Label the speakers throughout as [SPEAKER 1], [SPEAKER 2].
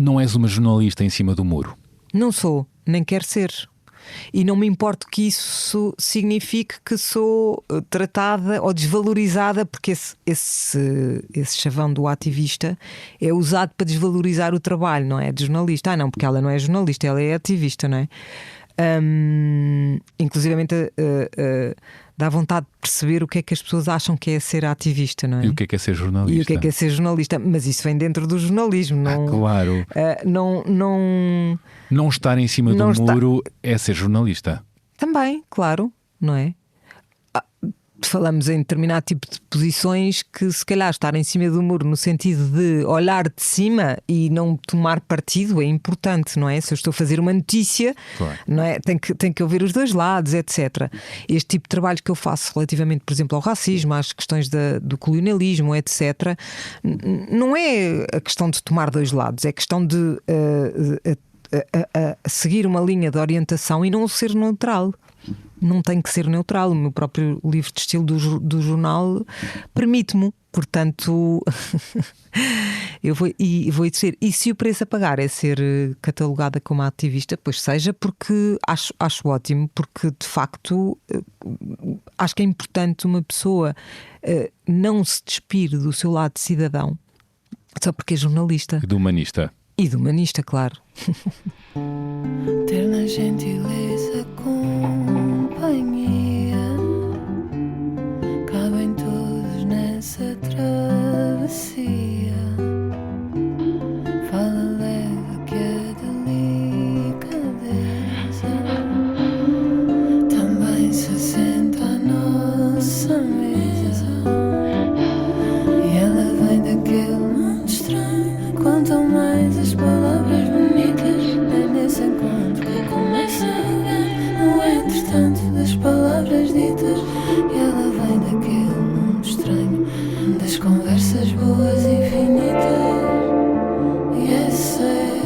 [SPEAKER 1] Não és uma jornalista em cima do muro?
[SPEAKER 2] Não sou, nem quero ser. E não me importo que isso signifique que sou tratada ou desvalorizada, porque esse chavão do ativista é usado para desvalorizar o trabalho, não é? De jornalista. Não, porque ela não é jornalista, ela é ativista, não é? Inclusivamente dá vontade de perceber o que é que as pessoas acham que é ser ativista, não é?
[SPEAKER 1] E o que é ser jornalista?
[SPEAKER 2] E o que é ser jornalista? Mas isso vem dentro do jornalismo, não?
[SPEAKER 1] Claro. Não estar em cima do muro é ser jornalista.
[SPEAKER 2] Também, claro, não é? Falamos em determinado tipo de posições que se calhar estar em cima do muro no sentido de olhar de cima e não tomar partido é importante, não é? Se eu estou a fazer uma notícia,
[SPEAKER 1] claro,
[SPEAKER 2] não é? Tem que ouvir os dois lados, etc. Este tipo de trabalho que eu faço relativamente, por exemplo, ao racismo, às questões do colonialismo, etc., não é a questão de tomar dois lados, é a questão de seguir uma linha de orientação e não ser neutral. Não tem que ser neutral. O meu próprio livro de estilo do jornal permite-me. Portanto, eu vou dizer. E se o preço a pagar é ser catalogada como ativista, pois seja, porque acho ótimo, porque de facto acho que é importante uma pessoa não se despir do seu lado de cidadão só porque é jornalista.
[SPEAKER 1] E do humanista.
[SPEAKER 2] E do humanista, claro.
[SPEAKER 3] Ter na gentileza companhia, cabem todos nessa travessia. Fala leve que a delicadeza também se senta à nossa mesa. E ela vem daquele mundo estranho. Quanto mais as palavras bonitas, é nesse encontro que começa a ver. No entretanto das palavras ditas, e ela vem daquele mundo estranho, das conversas boas infinitas. E essa é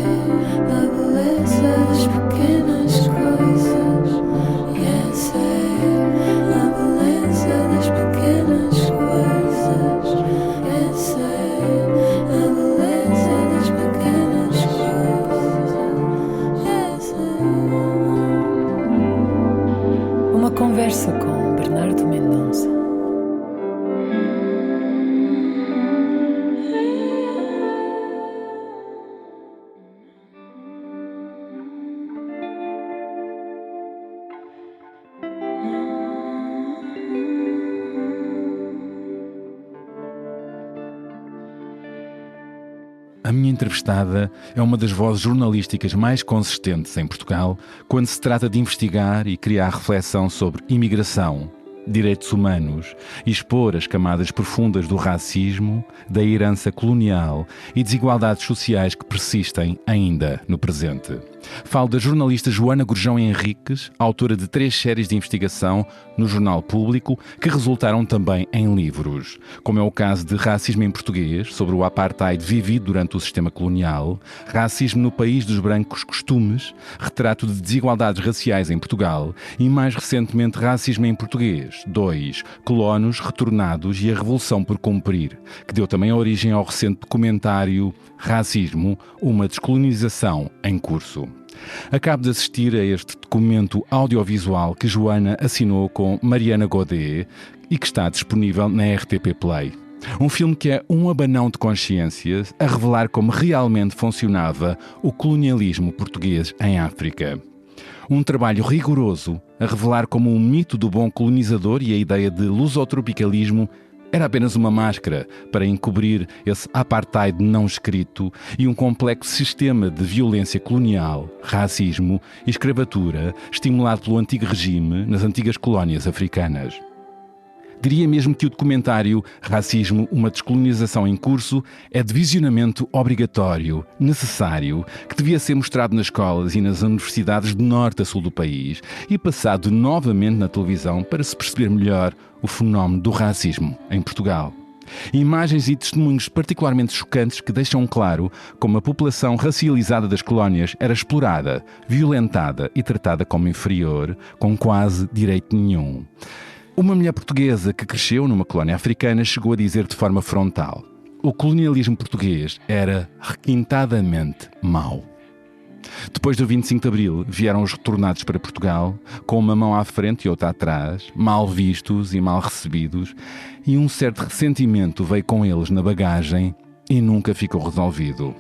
[SPEAKER 3] a beleza das pequenas coisas. E essa é a beleza das pequenas coisas. Essa é a beleza das pequenas coisas. Uma conversa com Bernardo Mendonça.
[SPEAKER 1] A minha entrevistada é uma das vozes jornalísticas mais consistentes em Portugal quando se trata de investigar e criar reflexão sobre imigração, direitos humanos e expor as camadas profundas do racismo, da herança colonial e desigualdades sociais que persistem ainda no presente. Falo da jornalista Joana Gurjão Henriques, autora de 3 séries de investigação no Jornal Público que resultaram também em livros, como é o caso de Racismo em Português, sobre o apartheid vivido durante o sistema colonial, Racismo no País dos Brancos Costumes, retrato de desigualdades raciais em Portugal e, mais recentemente, Racismo em Português 2, Colonos Retornados e a Revolução por Cumprir, que deu também origem ao recente documentário Racismo, uma descolonização em curso. Acabo de assistir a este documento audiovisual que Joana assinou com Mariana Godet e que está disponível na RTP Play. Um filme que é um abanão de consciência a revelar como realmente funcionava o colonialismo português em África. Um trabalho rigoroso a revelar como um mito do bom colonizador e a ideia de lusotropicalismo era apenas uma máscara para encobrir esse apartheid não escrito e um complexo sistema de violência colonial, racismo e escravatura estimulado pelo antigo regime nas antigas colónias africanas. Diria mesmo que o documentário Racismo, uma descolonização em curso é de visionamento obrigatório, necessário, que devia ser mostrado nas escolas e nas universidades de norte a sul do país e passado novamente na televisão para se perceber melhor o fenómeno do racismo em Portugal. Imagens e testemunhos particularmente chocantes que deixam claro como a população racializada das colónias era explorada, violentada e tratada como inferior, com quase direito nenhum. Uma mulher portuguesa que cresceu numa colónia africana chegou a dizer de forma frontal: o colonialismo português era requintadamente mau. Depois do 25 de Abril, vieram os retornados para Portugal, com uma mão à frente e outra atrás, mal vistos e mal recebidos, e um certo ressentimento veio com eles na bagagem e nunca ficou resolvido.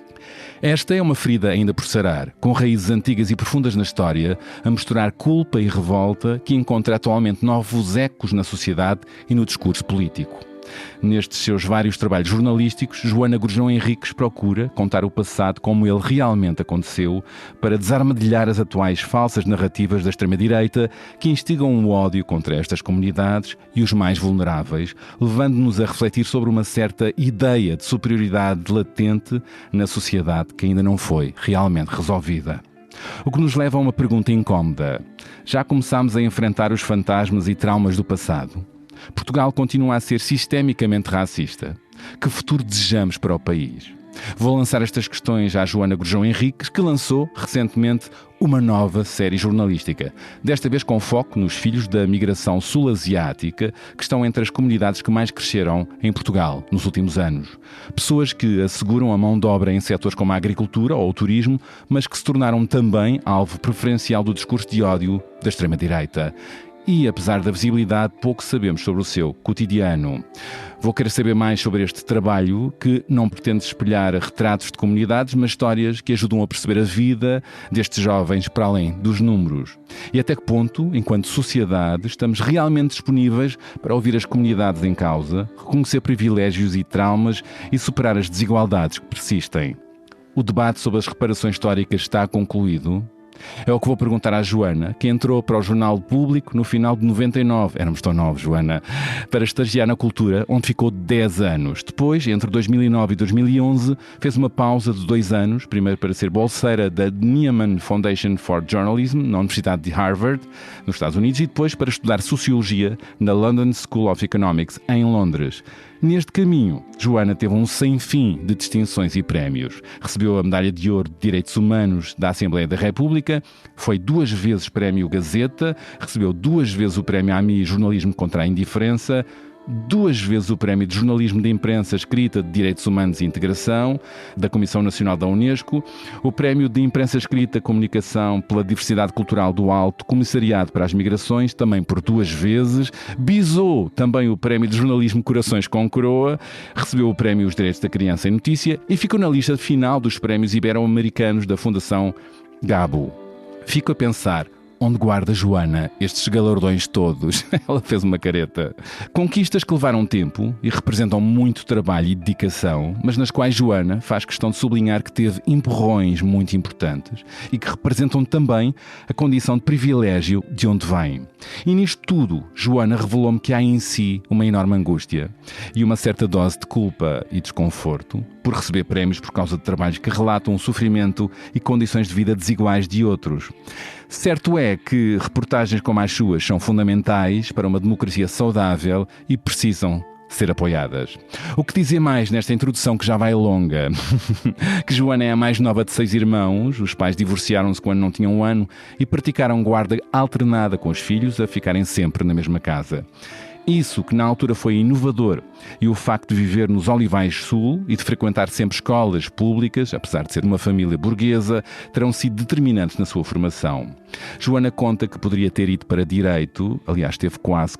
[SPEAKER 1] Esta é uma ferida ainda por sarar, com raízes antigas e profundas na história, a misturar culpa e revolta, que encontra atualmente novos ecos na sociedade e no discurso político. Nestes seus vários trabalhos jornalísticos, Joana Gurjão Henriques procura contar o passado como ele realmente aconteceu, para desarmadilhar as atuais falsas narrativas da extrema-direita que instigam o ódio contra estas comunidades e os mais vulneráveis, levando-nos a refletir sobre uma certa ideia de superioridade latente na sociedade que ainda não foi realmente resolvida. O que nos leva a uma pergunta incómoda. Já começámos a enfrentar os fantasmas e traumas do passado? Portugal continua a ser sistemicamente racista. Que futuro desejamos para o país? Vou lançar estas questões à Joana Gurjão Henriques, que lançou recentemente uma nova série jornalística, desta vez com foco nos filhos da migração sul-asiática, que estão entre as comunidades que mais cresceram em Portugal nos últimos anos. Pessoas que asseguram a mão de obra em setores como a agricultura ou o turismo, mas que se tornaram também alvo preferencial do discurso de ódio da extrema-direita. E, apesar da visibilidade, pouco sabemos sobre o seu cotidiano. Vou querer saber mais sobre este trabalho, que não pretende espelhar retratos de comunidades, mas histórias que ajudam a perceber a vida destes jovens para além dos números. E até que ponto, enquanto sociedade, estamos realmente disponíveis para ouvir as comunidades em causa, reconhecer privilégios e traumas e superar as desigualdades que persistem. O debate sobre as reparações históricas está concluído? É o que vou perguntar à Joana, que entrou para o Jornal Público no final de 99, éramos tão novos, Joana, para estagiar na cultura, onde ficou 10 anos. Depois, entre 2009 e 2011, fez uma pausa de 2 anos, primeiro para ser bolseira da Nieman Foundation for Journalism, na Universidade de Harvard, nos Estados Unidos, e depois para estudar Sociologia na London School of Economics, em Londres. Neste caminho, Joana teve um sem fim de distinções e prémios. Recebeu a Medalha de Ouro de Direitos Humanos da Assembleia da República, foi 2 vezes Prémio Gazeta, recebeu 2 vezes o Prémio AMI Jornalismo contra a Indiferença, 2 vezes o Prémio de Jornalismo de Imprensa Escrita de Direitos Humanos e Integração, da Comissão Nacional da Unesco, o Prémio de Imprensa Escrita Comunicação pela Diversidade Cultural do Alto Comissariado para as Migrações, também por 2 vezes, bisou também o Prémio de Jornalismo Corações com Coroa, recebeu o Prémio Os Direitos da Criança em Notícia e ficou na lista final dos Prémios Ibero-Americanos da Fundação Gabo. Fico a pensar, onde guarda Joana estes galardões todos? Ela fez uma careta. Conquistas que levaram tempo e representam muito trabalho e dedicação, mas nas quais Joana faz questão de sublinhar que teve empurrões muito importantes e que representam também a condição de privilégio de onde vem. E nisto tudo, Joana revelou-me que há em si uma enorme angústia e uma certa dose de culpa e desconforto por receber prémios por causa de trabalhos que relatam o sofrimento e condições de vida desiguais de outros. Certo é que reportagens como as suas são fundamentais para uma democracia saudável e precisam ser apoiadas. O que dizer mais nesta introdução que já vai longa? Que Joana é a mais nova de 6 irmãos, os pais divorciaram-se quando não tinham 1 ano e praticaram guarda alternada com os filhos a ficarem sempre na mesma casa. Isso que na altura foi inovador, e o facto de viver nos Olivais Sul e de frequentar sempre escolas públicas, apesar de ser uma família burguesa, terão sido determinantes na sua formação. Joana conta que poderia ter ido para Direito, aliás teve quase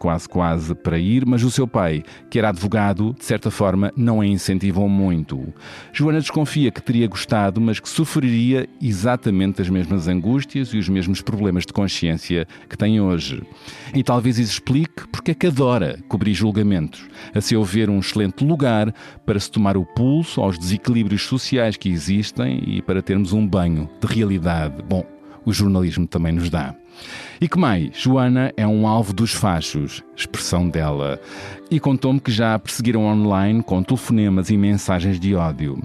[SPEAKER 1] para ir, mas o seu pai, que era advogado, de certa forma não a incentivou muito. Joana desconfia que teria gostado, mas que sofreria exatamente as mesmas angústias e os mesmos problemas de consciência que tem hoje. E talvez isso explique porque é que adora cobrir julgamentos, a seu ver um excelente lugar para se tomar o pulso aos desequilíbrios sociais que existem e para termos um banho de realidade. Bom, o jornalismo também nos dá. E que mais? Joana é um alvo dos fachos, expressão dela, e contou-me que já a perseguiram online com telefonemas e mensagens de ódio.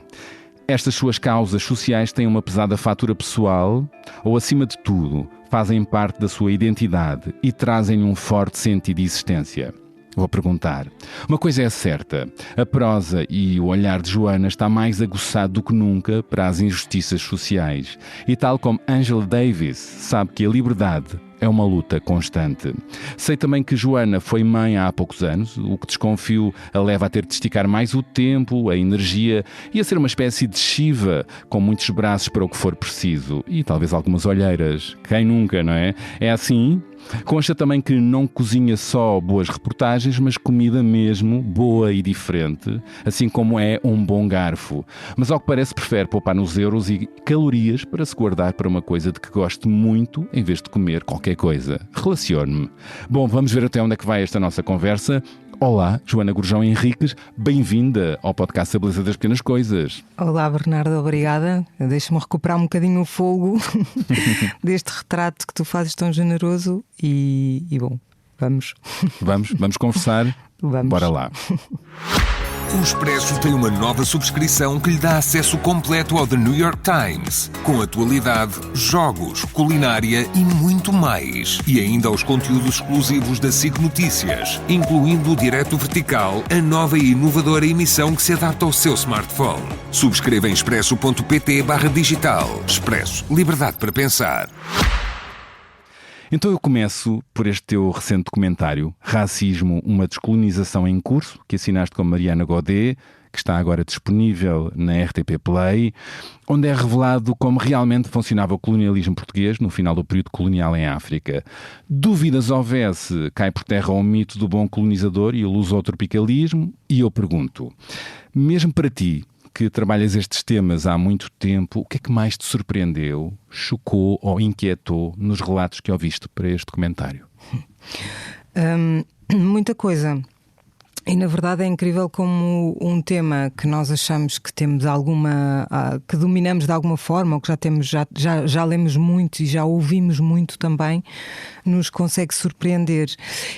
[SPEAKER 1] Estas suas causas sociais têm uma pesada fatura pessoal ou, acima de tudo, fazem parte da sua identidade e trazem um forte sentido de existência? Vou perguntar. Uma coisa é certa, a prosa e o olhar de Joana está mais aguçado do que nunca para as injustiças sociais. E tal como Angela Davis sabe que a liberdade é uma luta constante. Sei também que Joana foi mãe há poucos anos, o que desconfio a leva a ter de esticar mais o tempo, a energia e a ser uma espécie de Shiva, com muitos braços para o que for preciso e talvez algumas olheiras. Quem nunca, não é? É assim? Consta também que não cozinha só boas reportagens, mas comida mesmo, boa e diferente, assim como é um bom garfo. Mas ao que parece prefere poupar nos euros e calorias para se guardar para uma coisa de que goste muito, em vez de comer qualquer coisa. Relacione-me. Bom, vamos ver até onde é que vai esta nossa conversa. Olá, Joana Gurjão Henriques, bem-vinda ao podcast A Beleza das Pequenas Coisas.
[SPEAKER 2] Olá, Bernardo, obrigada. Deixa-me recuperar um bocadinho o fogo deste retrato que tu fazes tão generoso e bom, vamos.
[SPEAKER 1] Vamos conversar?
[SPEAKER 2] Vamos.
[SPEAKER 1] Bora lá.
[SPEAKER 4] O Expresso tem uma nova subscrição que lhe dá acesso completo ao The New York Times, com atualidade, jogos, culinária e muito mais. E ainda aos conteúdos exclusivos da SIC Notícias, incluindo o Direto Vertical, a nova e inovadora emissão que se adapta ao seu smartphone. Subscreva em expresso.pt/digital. Expresso. Liberdade para pensar.
[SPEAKER 1] Então eu começo por este teu recente documentário, Racismo, uma descolonização em curso, que assinaste com Mariana Godet, que está agora disponível na RTP Play, onde é revelado como realmente funcionava o colonialismo português no final do período colonial em África. Dúvidas houvesse, cai por terra o mito do bom colonizador e o lusotropicalismo, e eu pergunto, mesmo para ti, que trabalhas estes temas há muito tempo, o que é que mais te surpreendeu, chocou ou inquietou nos relatos que ouviste para este documentário?
[SPEAKER 2] Muita coisa. E na verdade é incrível como um tema que nós achamos que temos que dominamos de alguma forma, ou que já lemos muito e já ouvimos muito também, nos consegue surpreender.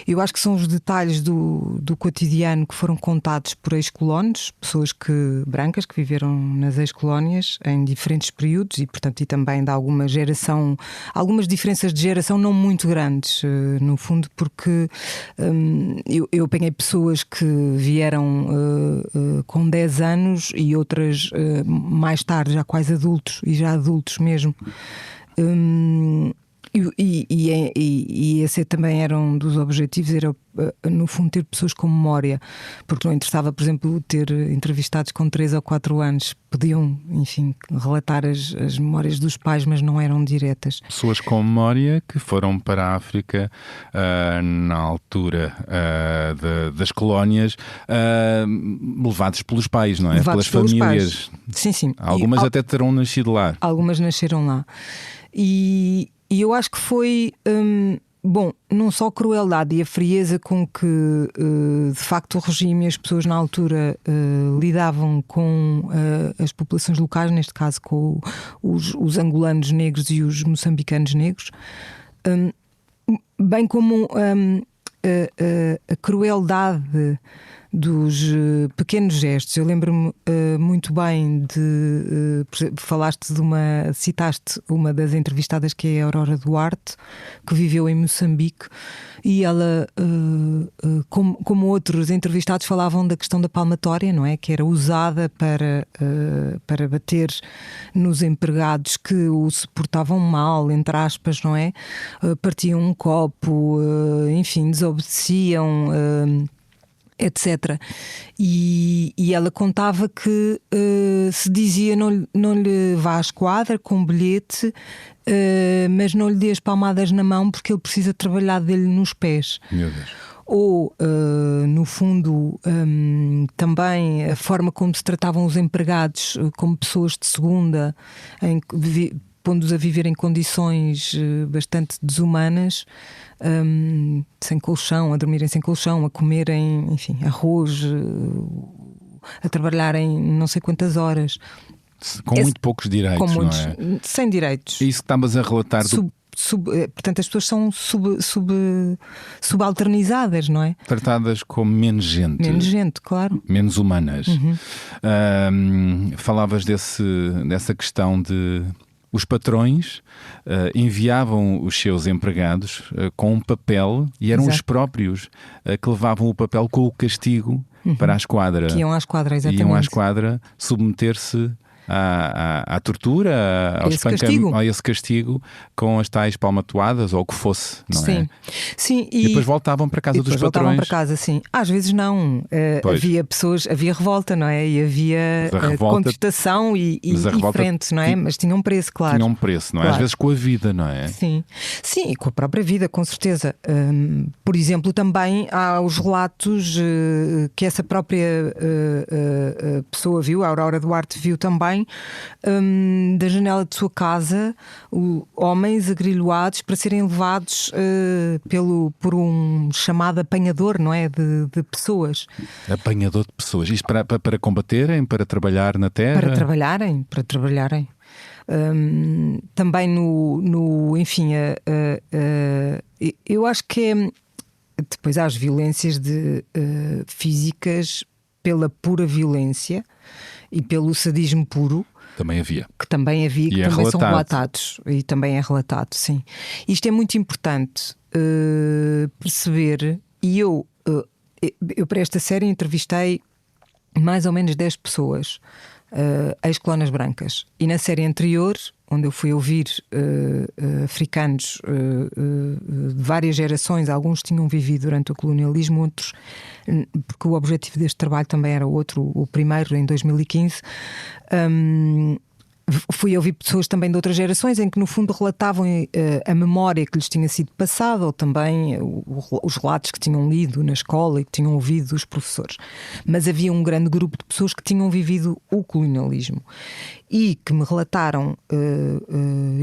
[SPEAKER 2] Eu acho que são os detalhes do cotidiano que foram contados por ex-colonos, pessoas brancas que viveram nas ex-colónias em diferentes períodos e, portanto, e também de alguma geração, algumas diferenças de geração não muito grandes, no fundo, porque eu apanhei pessoas que vieram com 10 anos e outras mais tarde, já quase adultos e já adultos mesmo. E esse também era um dos objetivos, era no fundo ter pessoas com memória, porque não interessava, por exemplo, ter entrevistados com 3 ou 4 anos, podiam, enfim, relatar as memórias dos pais, mas não eram diretas.
[SPEAKER 1] Pessoas com memória que foram para a África na altura das colónias, levados pelos pais, não é?
[SPEAKER 2] Levados
[SPEAKER 1] pelas famílias.
[SPEAKER 2] Pais. Sim.
[SPEAKER 1] Algumas até terão nascido lá.
[SPEAKER 2] Algumas nasceram lá. E eu acho que foi, não só a crueldade e a frieza com que, de facto, o regime e as pessoas na altura lidavam com as populações locais, neste caso com os angolanos negros e os moçambicanos negros, bem como a crueldade dos pequenos gestos. Eu lembro-me muito bem citaste uma das entrevistadas, que é a Aurora Duarte, que viveu em Moçambique, e ela, como outros entrevistados, falavam da questão da palmatória, não é? Que era usada para bater nos empregados que o se portavam mal, entre aspas, não é? Partiam um copo, enfim, desobedeciam, etc. E ela contava que se dizia não lhe vá à esquadra com bilhete, mas não lhe dê as palmadas na mão porque ele precisa trabalhar dele nos pés.
[SPEAKER 1] Meu Deus.
[SPEAKER 2] Ou, no fundo, também a forma como se tratavam os empregados como pessoas de segunda, pondo-os a viver em condições bastante desumanas, sem colchão, a dormirem sem colchão, a comerem, enfim, arroz, a trabalharem não sei quantas horas.
[SPEAKER 1] Com muito poucos direitos, não é?
[SPEAKER 2] Sem direitos.
[SPEAKER 1] É isso que estavas a relatar
[SPEAKER 2] portanto, as pessoas são subalternizadas, não é?
[SPEAKER 1] Tratadas como menos gente.
[SPEAKER 2] Menos gente, claro.
[SPEAKER 1] Menos humanas. Falavas dessa questão de... Os patrões enviavam os seus empregados com um papel, e eram os próprios que levavam o papel com o castigo para a esquadra.
[SPEAKER 2] Que iam à esquadra, exatamente.
[SPEAKER 1] Iam à esquadra submeter-se à tortura, ao espancamento, a esse castigo, com as tais palmatoadas ou o que fosse, não é?
[SPEAKER 2] Sim.
[SPEAKER 1] E depois voltavam para casa dos patrões.
[SPEAKER 2] Voltavam para casa, sim. Às vezes não. Havia revolta, não é? E havia contestação e frente, não é? Mas tinha um preço, claro.
[SPEAKER 1] Tinha um preço, não é? Claro. Às vezes com a vida, não é?
[SPEAKER 2] Sim, e com a própria vida, com certeza. Por exemplo, também há os relatos que essa própria pessoa viu, a Aurora Duarte viu também, da janela de sua casa, homens agrilhoados para serem levados por um chamado apanhador, não é? De pessoas.
[SPEAKER 1] Apanhador de pessoas. Isto para combaterem, para trabalhar na terra?
[SPEAKER 2] Para trabalharem. Também enfim, eu acho que depois há as violências físicas pela pura violência e pelo sadismo puro.
[SPEAKER 1] Também havia.
[SPEAKER 2] Que também
[SPEAKER 1] relatado.
[SPEAKER 2] São relatados. E também é relatado, sim. Isto é muito importante perceber. E eu para esta série entrevistei mais ou menos 10 pessoas, ex-colonas brancas. E na série anterior, onde eu fui ouvir africanos de várias gerações, alguns tinham vivido durante o colonialismo, outros, porque o objetivo deste trabalho também era outro, o primeiro em 2015. Fui ouvir pessoas também de outras gerações em que no fundo relatavam a memória que lhes tinha sido passada, ou também os relatos que tinham lido na escola e que tinham ouvido dos professores. Mas havia um grande grupo de pessoas que tinham vivido o colonialismo e que me relataram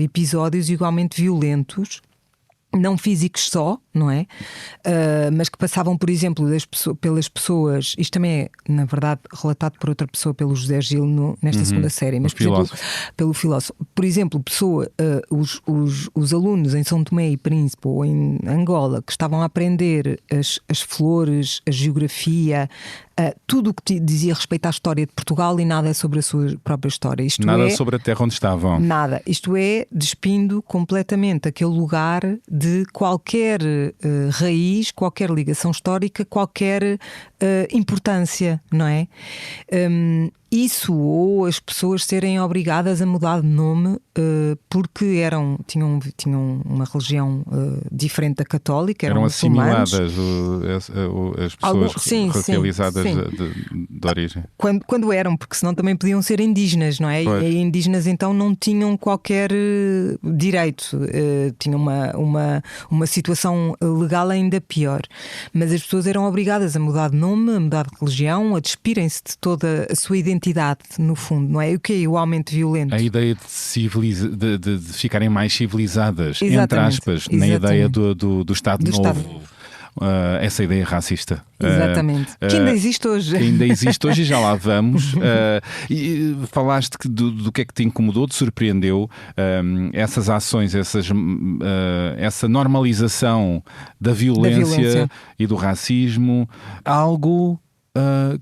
[SPEAKER 2] episódios igualmente violentos, não físicos só, não é? Mas que passavam, por exemplo, pelas pessoas. Isto também é, na verdade, relatado por outra pessoa, pelo José Gil, nesta segunda série. Mas, por exemplo, pelo filósofo. Por exemplo, os alunos em São Tomé e Príncipe ou em Angola que estavam a aprender as flores, a geografia, tudo o que dizia respeito à história de Portugal e nada sobre a sua própria história.
[SPEAKER 1] Nada sobre a terra onde estavam.
[SPEAKER 2] Nada. Isto é, despindo completamente aquele lugar de qualquer raiz, qualquer ligação histórica, qualquer importância, não é? Isso, ou as pessoas serem obrigadas a mudar de nome porque tinham uma religião diferente da católica, eram
[SPEAKER 1] assimiladas as pessoas racializadas de origem.
[SPEAKER 2] Quando eram, porque senão também podiam ser indígenas, não é? E indígenas então não tinham qualquer direito, tinham uma situação legal ainda pior. Mas as pessoas eram obrigadas a mudar de nome, a mudar de religião, a despirem-se de toda a sua identidade, no fundo, não é? O que é o aumento violento?
[SPEAKER 1] A ideia de ficarem mais civilizadas,
[SPEAKER 2] exatamente,
[SPEAKER 1] entre aspas, na ideia do Estado Novo. Essa ideia racista.
[SPEAKER 2] Exatamente. Que ainda existe hoje.
[SPEAKER 1] Ainda existe hoje e já lá vamos. E falaste do que é que te incomodou, te surpreendeu, essas ações, essa normalização da violência e do racismo, algo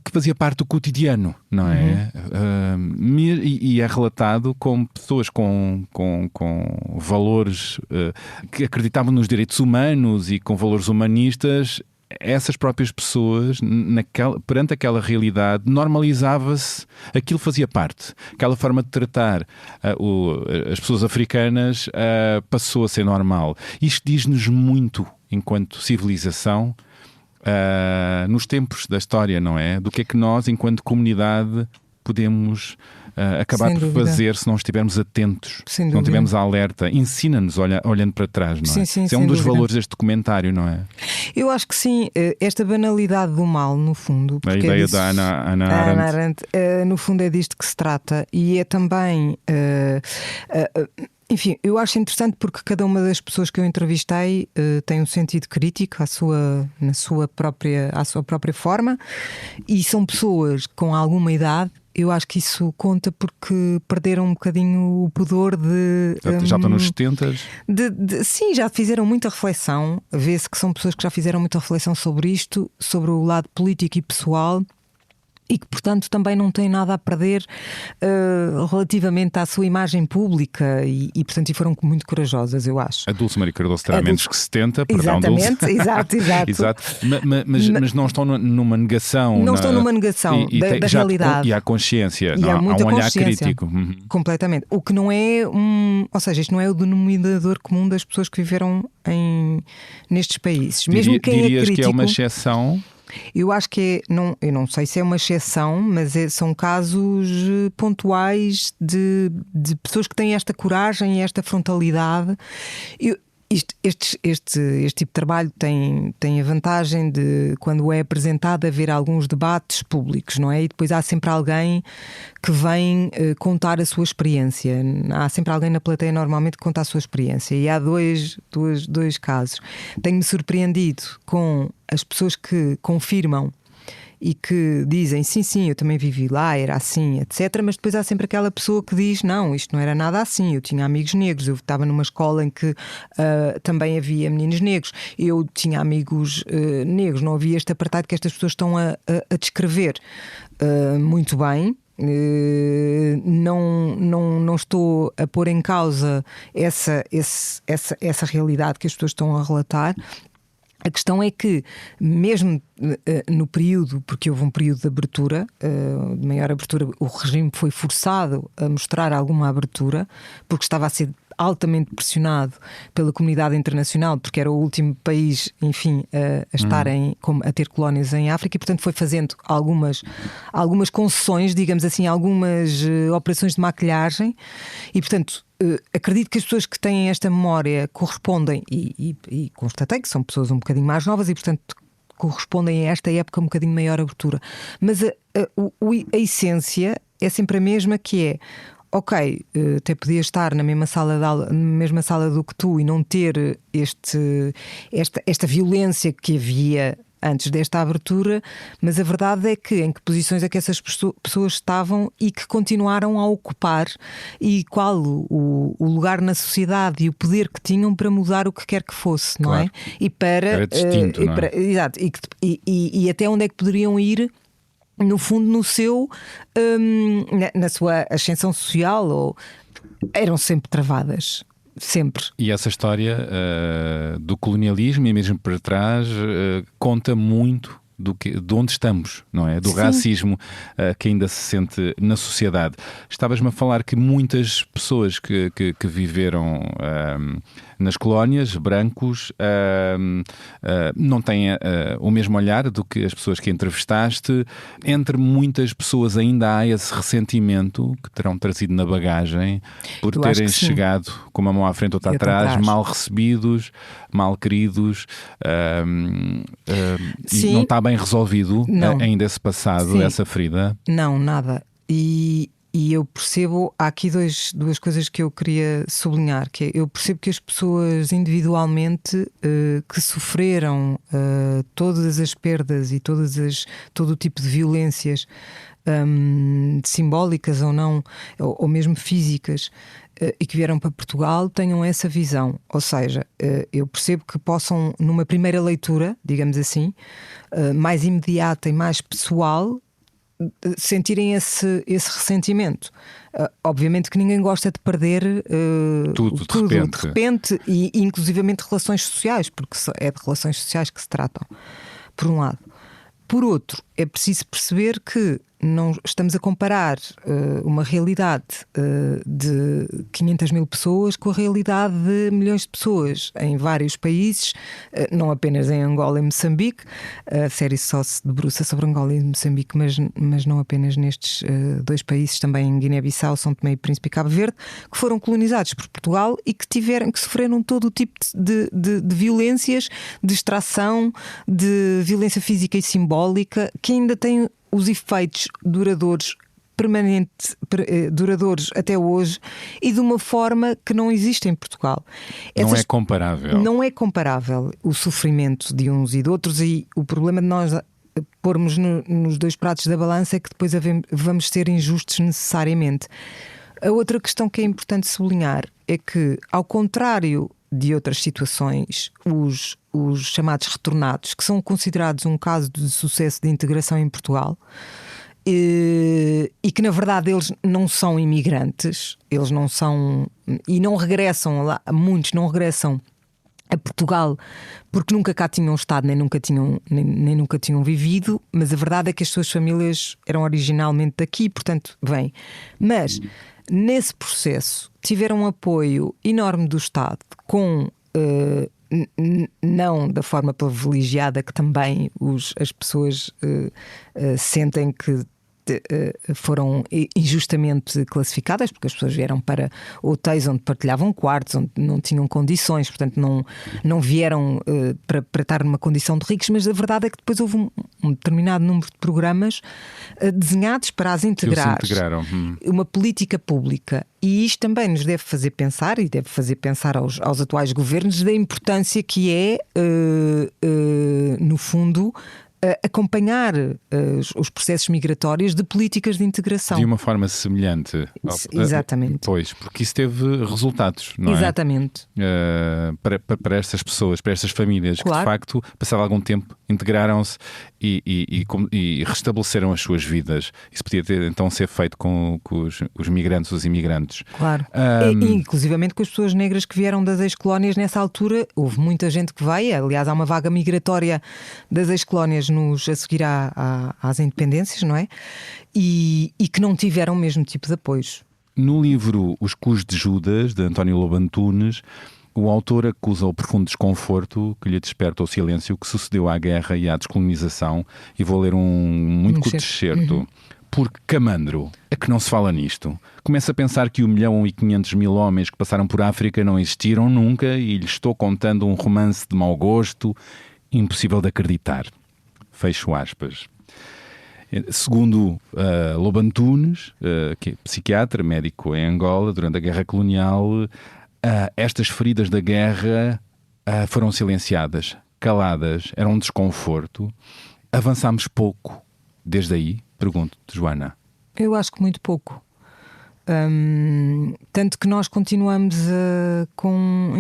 [SPEAKER 1] que fazia parte do cotidiano, não é? E é relatado como pessoas com valores que acreditavam nos direitos humanos e com valores humanistas. Essas próprias pessoas, perante aquela realidade, normalizava-se, aquilo fazia parte. Aquela forma de tratar as pessoas africanas passou a ser normal. Isto diz-nos muito, enquanto civilização, nos tempos da história, não é? Do que é que nós, enquanto comunidade, podemos acabar por fazer se não estivermos atentos, se não estivermos alerta. Ensina-nos olhando para trás, não é?
[SPEAKER 2] Sim,
[SPEAKER 1] é um dos valores deste documentário, não é?
[SPEAKER 2] Eu acho que sim, esta banalidade do mal, no fundo.
[SPEAKER 1] A ideia da Hannah Arendt.
[SPEAKER 2] No fundo é disto que se trata. E é também... enfim, eu acho interessante porque cada uma das pessoas que eu entrevistei tem um sentido crítico à sua própria forma, e são pessoas com alguma idade. Eu acho que isso conta porque perderam um bocadinho o pudor de...
[SPEAKER 1] Já estão nos 70?
[SPEAKER 2] Sim, já fizeram muita reflexão. Vê-se que são pessoas que já fizeram muita reflexão sobre isto, sobre o lado político e pessoal. e que, portanto, também não tem nada a perder relativamente à sua imagem pública e portanto, foram muito corajosas, eu acho.
[SPEAKER 1] A Dulce Maria Cardoso terá menos que 70, perdão,
[SPEAKER 2] exatamente,
[SPEAKER 1] Dulce.
[SPEAKER 2] Exato.
[SPEAKER 1] Exato. Mas não estão numa negação.
[SPEAKER 2] Não estão numa negação da realidade.
[SPEAKER 1] E há consciência,
[SPEAKER 2] e há
[SPEAKER 1] um olhar crítico.
[SPEAKER 2] Completamente. O que não é ou seja, isto não é o denominador comum das pessoas que viveram nestes países. Mesmo quem
[SPEAKER 1] dirias
[SPEAKER 2] é crítico,
[SPEAKER 1] que é uma exceção?
[SPEAKER 2] Eu acho que eu não sei se é uma exceção, mas são casos pontuais de pessoas que têm esta coragem e esta frontalidade. Este tipo de trabalho tem a vantagem de, quando é apresentado, haver alguns debates públicos, não é? E depois há sempre alguém que vem contar a sua experiência. Há sempre alguém na plateia, normalmente, que conta a sua experiência. E há dois casos. Tenho-me surpreendido com as pessoas que confirmam e que dizem sim, eu também vivi lá, era assim, etc. Mas depois há sempre aquela pessoa que diz não, isto não era nada assim, eu tinha amigos negros, eu estava numa escola em que também havia meninos negros, eu tinha amigos negros, não havia este apartheid que estas pessoas estão a descrever muito bem. Não estou a pôr em causa essa realidade que as pessoas estão a relatar. A questão é que, mesmo no período, porque houve um período de abertura, de maior abertura, o regime foi forçado a mostrar alguma abertura, porque estava a ser altamente pressionado pela comunidade internacional, porque era o último país, enfim, a estar a ter colónias em África, e portanto foi fazendo algumas concessões, digamos assim, algumas operações de maquilhagem, e portanto acredito que as pessoas que têm esta memória correspondem, e constatei que são pessoas um bocadinho mais novas e portanto correspondem a esta época um bocadinho maior abertura, mas a essência é sempre a mesma, que é: ok, até podia estar na mesma sala de aula, na mesma sala do que tu, e não ter esta violência que havia antes desta abertura, mas a verdade é que em que posições é que essas pessoas estavam e que continuaram a ocupar, e qual o lugar na sociedade e o poder que tinham para mudar o que quer que fosse, não
[SPEAKER 1] claro.
[SPEAKER 2] É? E para,
[SPEAKER 1] era distinto, não é?
[SPEAKER 2] Exato, e até onde é que poderiam ir, no fundo, no seu na sua ascensão social, ou eram sempre travadas. Sempre.
[SPEAKER 1] E essa história do colonialismo, e mesmo para trás, conta muito de onde estamos, não é? Do
[SPEAKER 2] Sim.
[SPEAKER 1] Racismo que ainda se sente na sociedade. Estavas-me a falar que muitas pessoas que viveram nas colónias, brancos, não têm o mesmo olhar do que as pessoas que entrevistaste. Entre muitas pessoas ainda há esse ressentimento que terão trazido na bagagem por terem chegado com uma mão à frente ou outra atrás, mal recebidos, mal queridos, e não está bem resolvido ainda esse passado, essa ferida?
[SPEAKER 2] Não, nada. E eu percebo, há aqui duas coisas que eu queria sublinhar, que é, eu percebo que as pessoas individualmente que sofreram todas as perdas e todo o tipo de violências, simbólicas ou não, ou mesmo físicas, e que vieram para Portugal, tenham essa visão. Ou seja, eu percebo que possam, numa primeira leitura, digamos assim, mais imediata e mais pessoal, sentirem esse ressentimento. Obviamente que ninguém gosta de perder
[SPEAKER 1] tudo
[SPEAKER 2] de repente, e inclusivamente relações sociais, porque é de relações sociais que se tratam, por um lado. Por outro, é preciso perceber que não estamos a comparar uma realidade de 500 mil pessoas com a realidade de milhões de pessoas em vários países, não apenas em Angola e Moçambique. A série só se debruça sobre Angola e Moçambique, mas não apenas nestes dois países, também em Guiné-Bissau, São Tomé e Príncipe e Cabo Verde, que foram colonizados por Portugal e que sofreram todo o tipo de violências, de extração, de violência física e simbólica, que ainda têm os efeitos duradouros, duradouros até hoje, e de uma forma que não existe em Portugal.
[SPEAKER 1] Não é comparável.
[SPEAKER 2] Não é comparável o sofrimento de uns e de outros, e o problema de nós pormos nos dois pratos da balança é que depois vamos ser injustos necessariamente. A outra questão que é importante sublinhar é que, ao contrário de outras situações, os chamados retornados, que são considerados um caso de sucesso de integração em Portugal, e que na verdade eles não são imigrantes, eles não são e não regressam lá, muitos não regressam a Portugal porque nunca cá tinham estado, nem nunca tinham vivido, mas a verdade é que as suas famílias eram originalmente daqui, portanto, vêm. Mas nesse processo tiveram um apoio enorme do Estado, com não da forma privilegiada que também as pessoas sentem que foram injustamente classificadas, porque as pessoas vieram para hotéis onde partilhavam quartos, onde não tinham condições, portanto não vieram para estar numa condição de ricos, mas a verdade é que depois houve um determinado número de programas desenhados para as integrar, uma política pública. E isto também nos deve fazer pensar, e deve fazer pensar aos atuais governos, da importância que é, no fundo, acompanhar os processos migratórios de políticas de integração.
[SPEAKER 1] De uma forma semelhante.
[SPEAKER 2] Exatamente.
[SPEAKER 1] Pois, porque isso teve resultados, não é?
[SPEAKER 2] Exatamente.
[SPEAKER 1] Para estas pessoas, para estas famílias,
[SPEAKER 2] claro,
[SPEAKER 1] que de facto, passado algum tempo, integraram-se e restabeleceram as suas vidas. Isso podia então ser feito com os migrantes, os imigrantes.
[SPEAKER 2] Claro. E inclusivamente com as pessoas negras que vieram das ex-colónias nessa altura. Houve muita gente que veio. Aliás, há uma vaga migratória das ex-colónias a seguir às independências, não é? E que não tiveram o mesmo tipo de apoios.
[SPEAKER 1] No livro Os Cus de Judas, de António Lobo Antunes, o autor acusa o profundo desconforto que lhe desperta o silêncio que sucedeu à guerra e à descolonização. E vou ler um muito curto excerto. Porque Camandro, é que não se fala nisto. Começa a pensar que 1.500.000 homens que passaram por África não existiram nunca e lhe estou contando um romance de mau gosto, impossível de acreditar. Fecho aspas. Segundo Lobo Antunes, que é psiquiatra, médico em Angola, durante a guerra colonial, estas feridas da guerra foram silenciadas, caladas, eram um desconforto. Avançámos pouco desde aí? Pergunto-te, Joana.
[SPEAKER 2] Eu acho que muito pouco. Tanto que nós continuamos com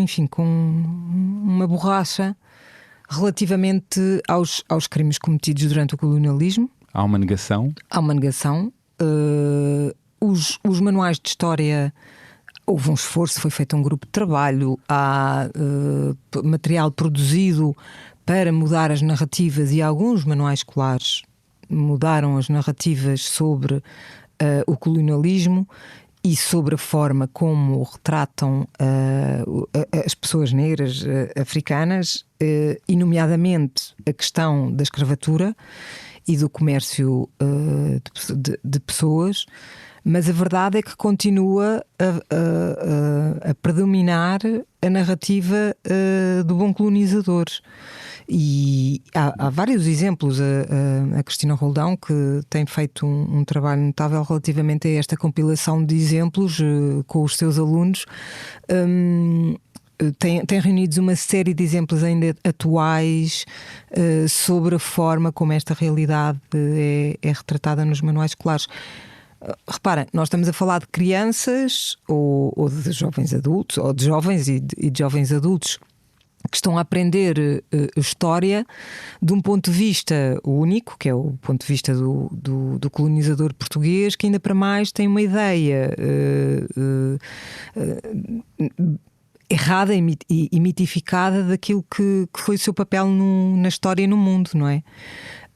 [SPEAKER 2] uma borracha relativamente aos crimes cometidos durante o colonialismo.
[SPEAKER 1] Há uma negação?
[SPEAKER 2] Há uma negação. Os manuais de história, houve um esforço, foi feito um grupo de trabalho, há material produzido para mudar as narrativas e alguns manuais escolares mudaram as narrativas sobre o colonialismo e sobre a forma como retratam as pessoas negras africanas, e nomeadamente a questão da escravatura e do comércio de pessoas. Mas a verdade é que continua a predominar a narrativa do bom colonizador. E há vários exemplos. A Cristina Roldão, que tem feito um trabalho notável relativamente a esta compilação de exemplos com os seus alunos, tem reunido uma série de exemplos ainda atuais sobre a forma como esta realidade é retratada nos manuais escolares. Repara, nós estamos a falar de crianças ou de jovens adultos, ou de jovens e de jovens adultos que estão a aprender história de um ponto de vista único, que é o ponto de vista do colonizador português, que ainda para mais tem uma ideia errada e mitificada daquilo que foi o seu papel na história e no mundo, não é?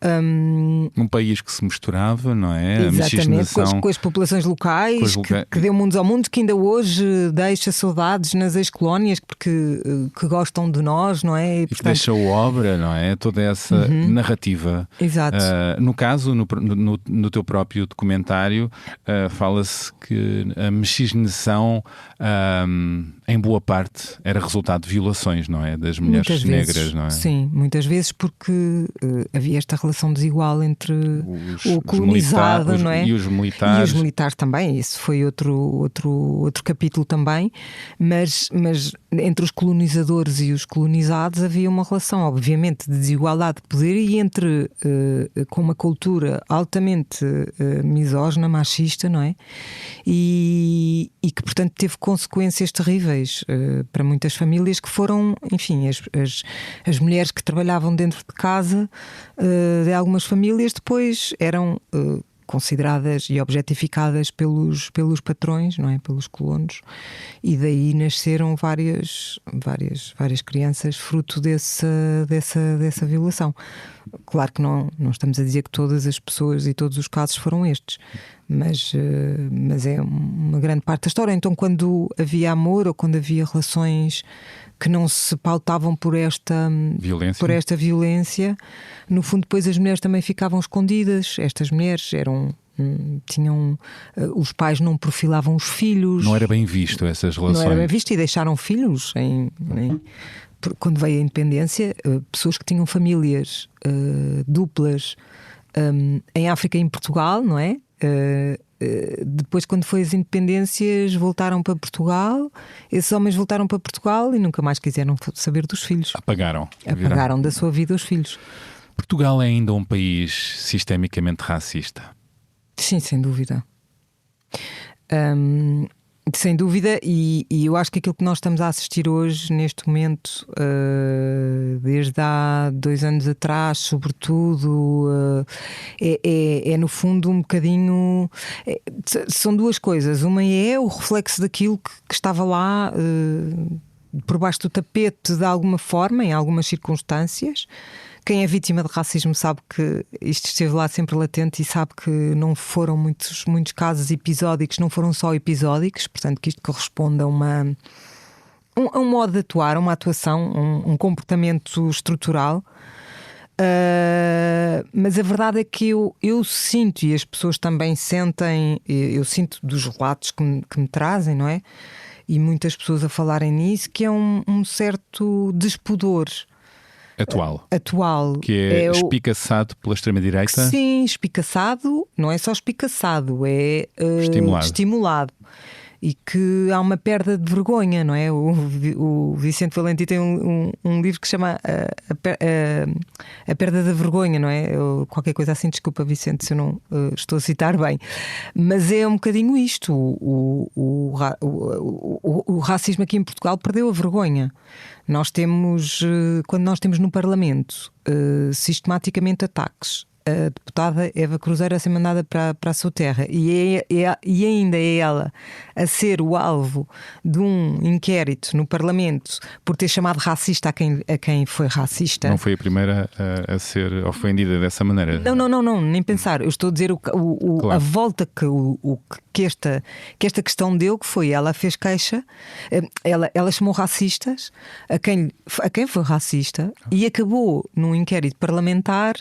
[SPEAKER 1] Um país que se misturava, não é?
[SPEAKER 2] Exatamente, com as populações locais, que deu mundos ao mundo, que ainda hoje deixa saudades nas ex-colónias, porque que gostam de nós, não é?
[SPEAKER 1] E portanto, deixa obra, não é? Toda essa narrativa.
[SPEAKER 2] Exato.
[SPEAKER 1] No caso, no teu próprio documentário, fala-se que a miscigenação, em boa parte, era resultado de violações, não é? Das mulheres negras, não é?
[SPEAKER 2] Sim, muitas vezes, porque havia esta relação desigual entre o colonizado, não é?
[SPEAKER 1] E os militares.
[SPEAKER 2] E os militares também, isso foi outro capítulo também, mas entre os colonizadores e os colonizados havia uma relação, obviamente, de desigualdade de poder e com uma cultura altamente misógina, machista, não é? E que, portanto, teve consequências terríveis para muitas famílias, que foram, enfim, as mulheres que trabalhavam dentro de casa de algumas famílias depois eram consideradas e objetificadas pelos patrões, não é? Pelos colonos, e daí nasceram várias crianças fruto dessa violação. Claro que não estamos a dizer que todas as pessoas e todos os casos foram estes, mas é uma grande parte da história. Então, quando havia amor ou quando havia relações que não se pautavam por esta violência, no fundo depois as mulheres também ficavam escondidas. Estas mulheres os pais não perfilavam os filhos.
[SPEAKER 1] Não era bem visto essas relações.
[SPEAKER 2] Não era bem visto, e deixaram filhos quando veio a independência, pessoas que tinham famílias duplas em África e em Portugal, não é? Depois, quando foi as independências, voltaram para Portugal. Esses homens voltaram para Portugal e nunca mais quiseram saber dos filhos.
[SPEAKER 1] Apagaram
[SPEAKER 2] da sua vida os filhos.
[SPEAKER 1] Portugal é ainda um país sistemicamente racista?
[SPEAKER 2] Sim, sem dúvida. Sem dúvida, e eu acho que aquilo que nós estamos a assistir hoje, neste momento, desde há 2 anos atrás, sobretudo, é no fundo um bocadinho. São duas coisas. Uma é o reflexo daquilo que estava lá por baixo do tapete, de alguma forma, em algumas circunstâncias. Quem é vítima de racismo sabe que isto esteve lá sempre latente e sabe que não foram muitos casos episódicos, não foram só episódicos, portanto que isto corresponde a um modo de atuar, uma atuação, um comportamento estrutural. Mas a verdade é que eu sinto, e as pessoas também sentem, eu sinto dos relatos que me trazem, não é? E muitas pessoas a falarem nisso, que é um certo despudor atual,
[SPEAKER 1] que é espicaçado pela extrema-direita.
[SPEAKER 2] Sim, espicaçado, não é só espicaçado, é estimulado. E que há uma perda de vergonha, não é? O Vicente Valenti tem um livro que se chama A Perda da Vergonha, não é? Qualquer coisa assim, desculpa, Vicente, se eu não estou a citar bem. Mas é um bocadinho isto. O racismo aqui em Portugal perdeu a vergonha. Quando nós temos no Parlamento sistematicamente ataques, a deputada Eva Cruzeiro a ser mandada para a sua terra e ainda é ela a ser o alvo de um inquérito no Parlamento por ter chamado racista a quem foi racista.
[SPEAKER 1] Não foi a primeira a ser ofendida dessa maneira.
[SPEAKER 2] Não, nem pensar. Eu estou a dizer claro. A volta que esta questão deu, que foi ela fez queixa, ela chamou racistas a quem foi racista e acabou num inquérito parlamentar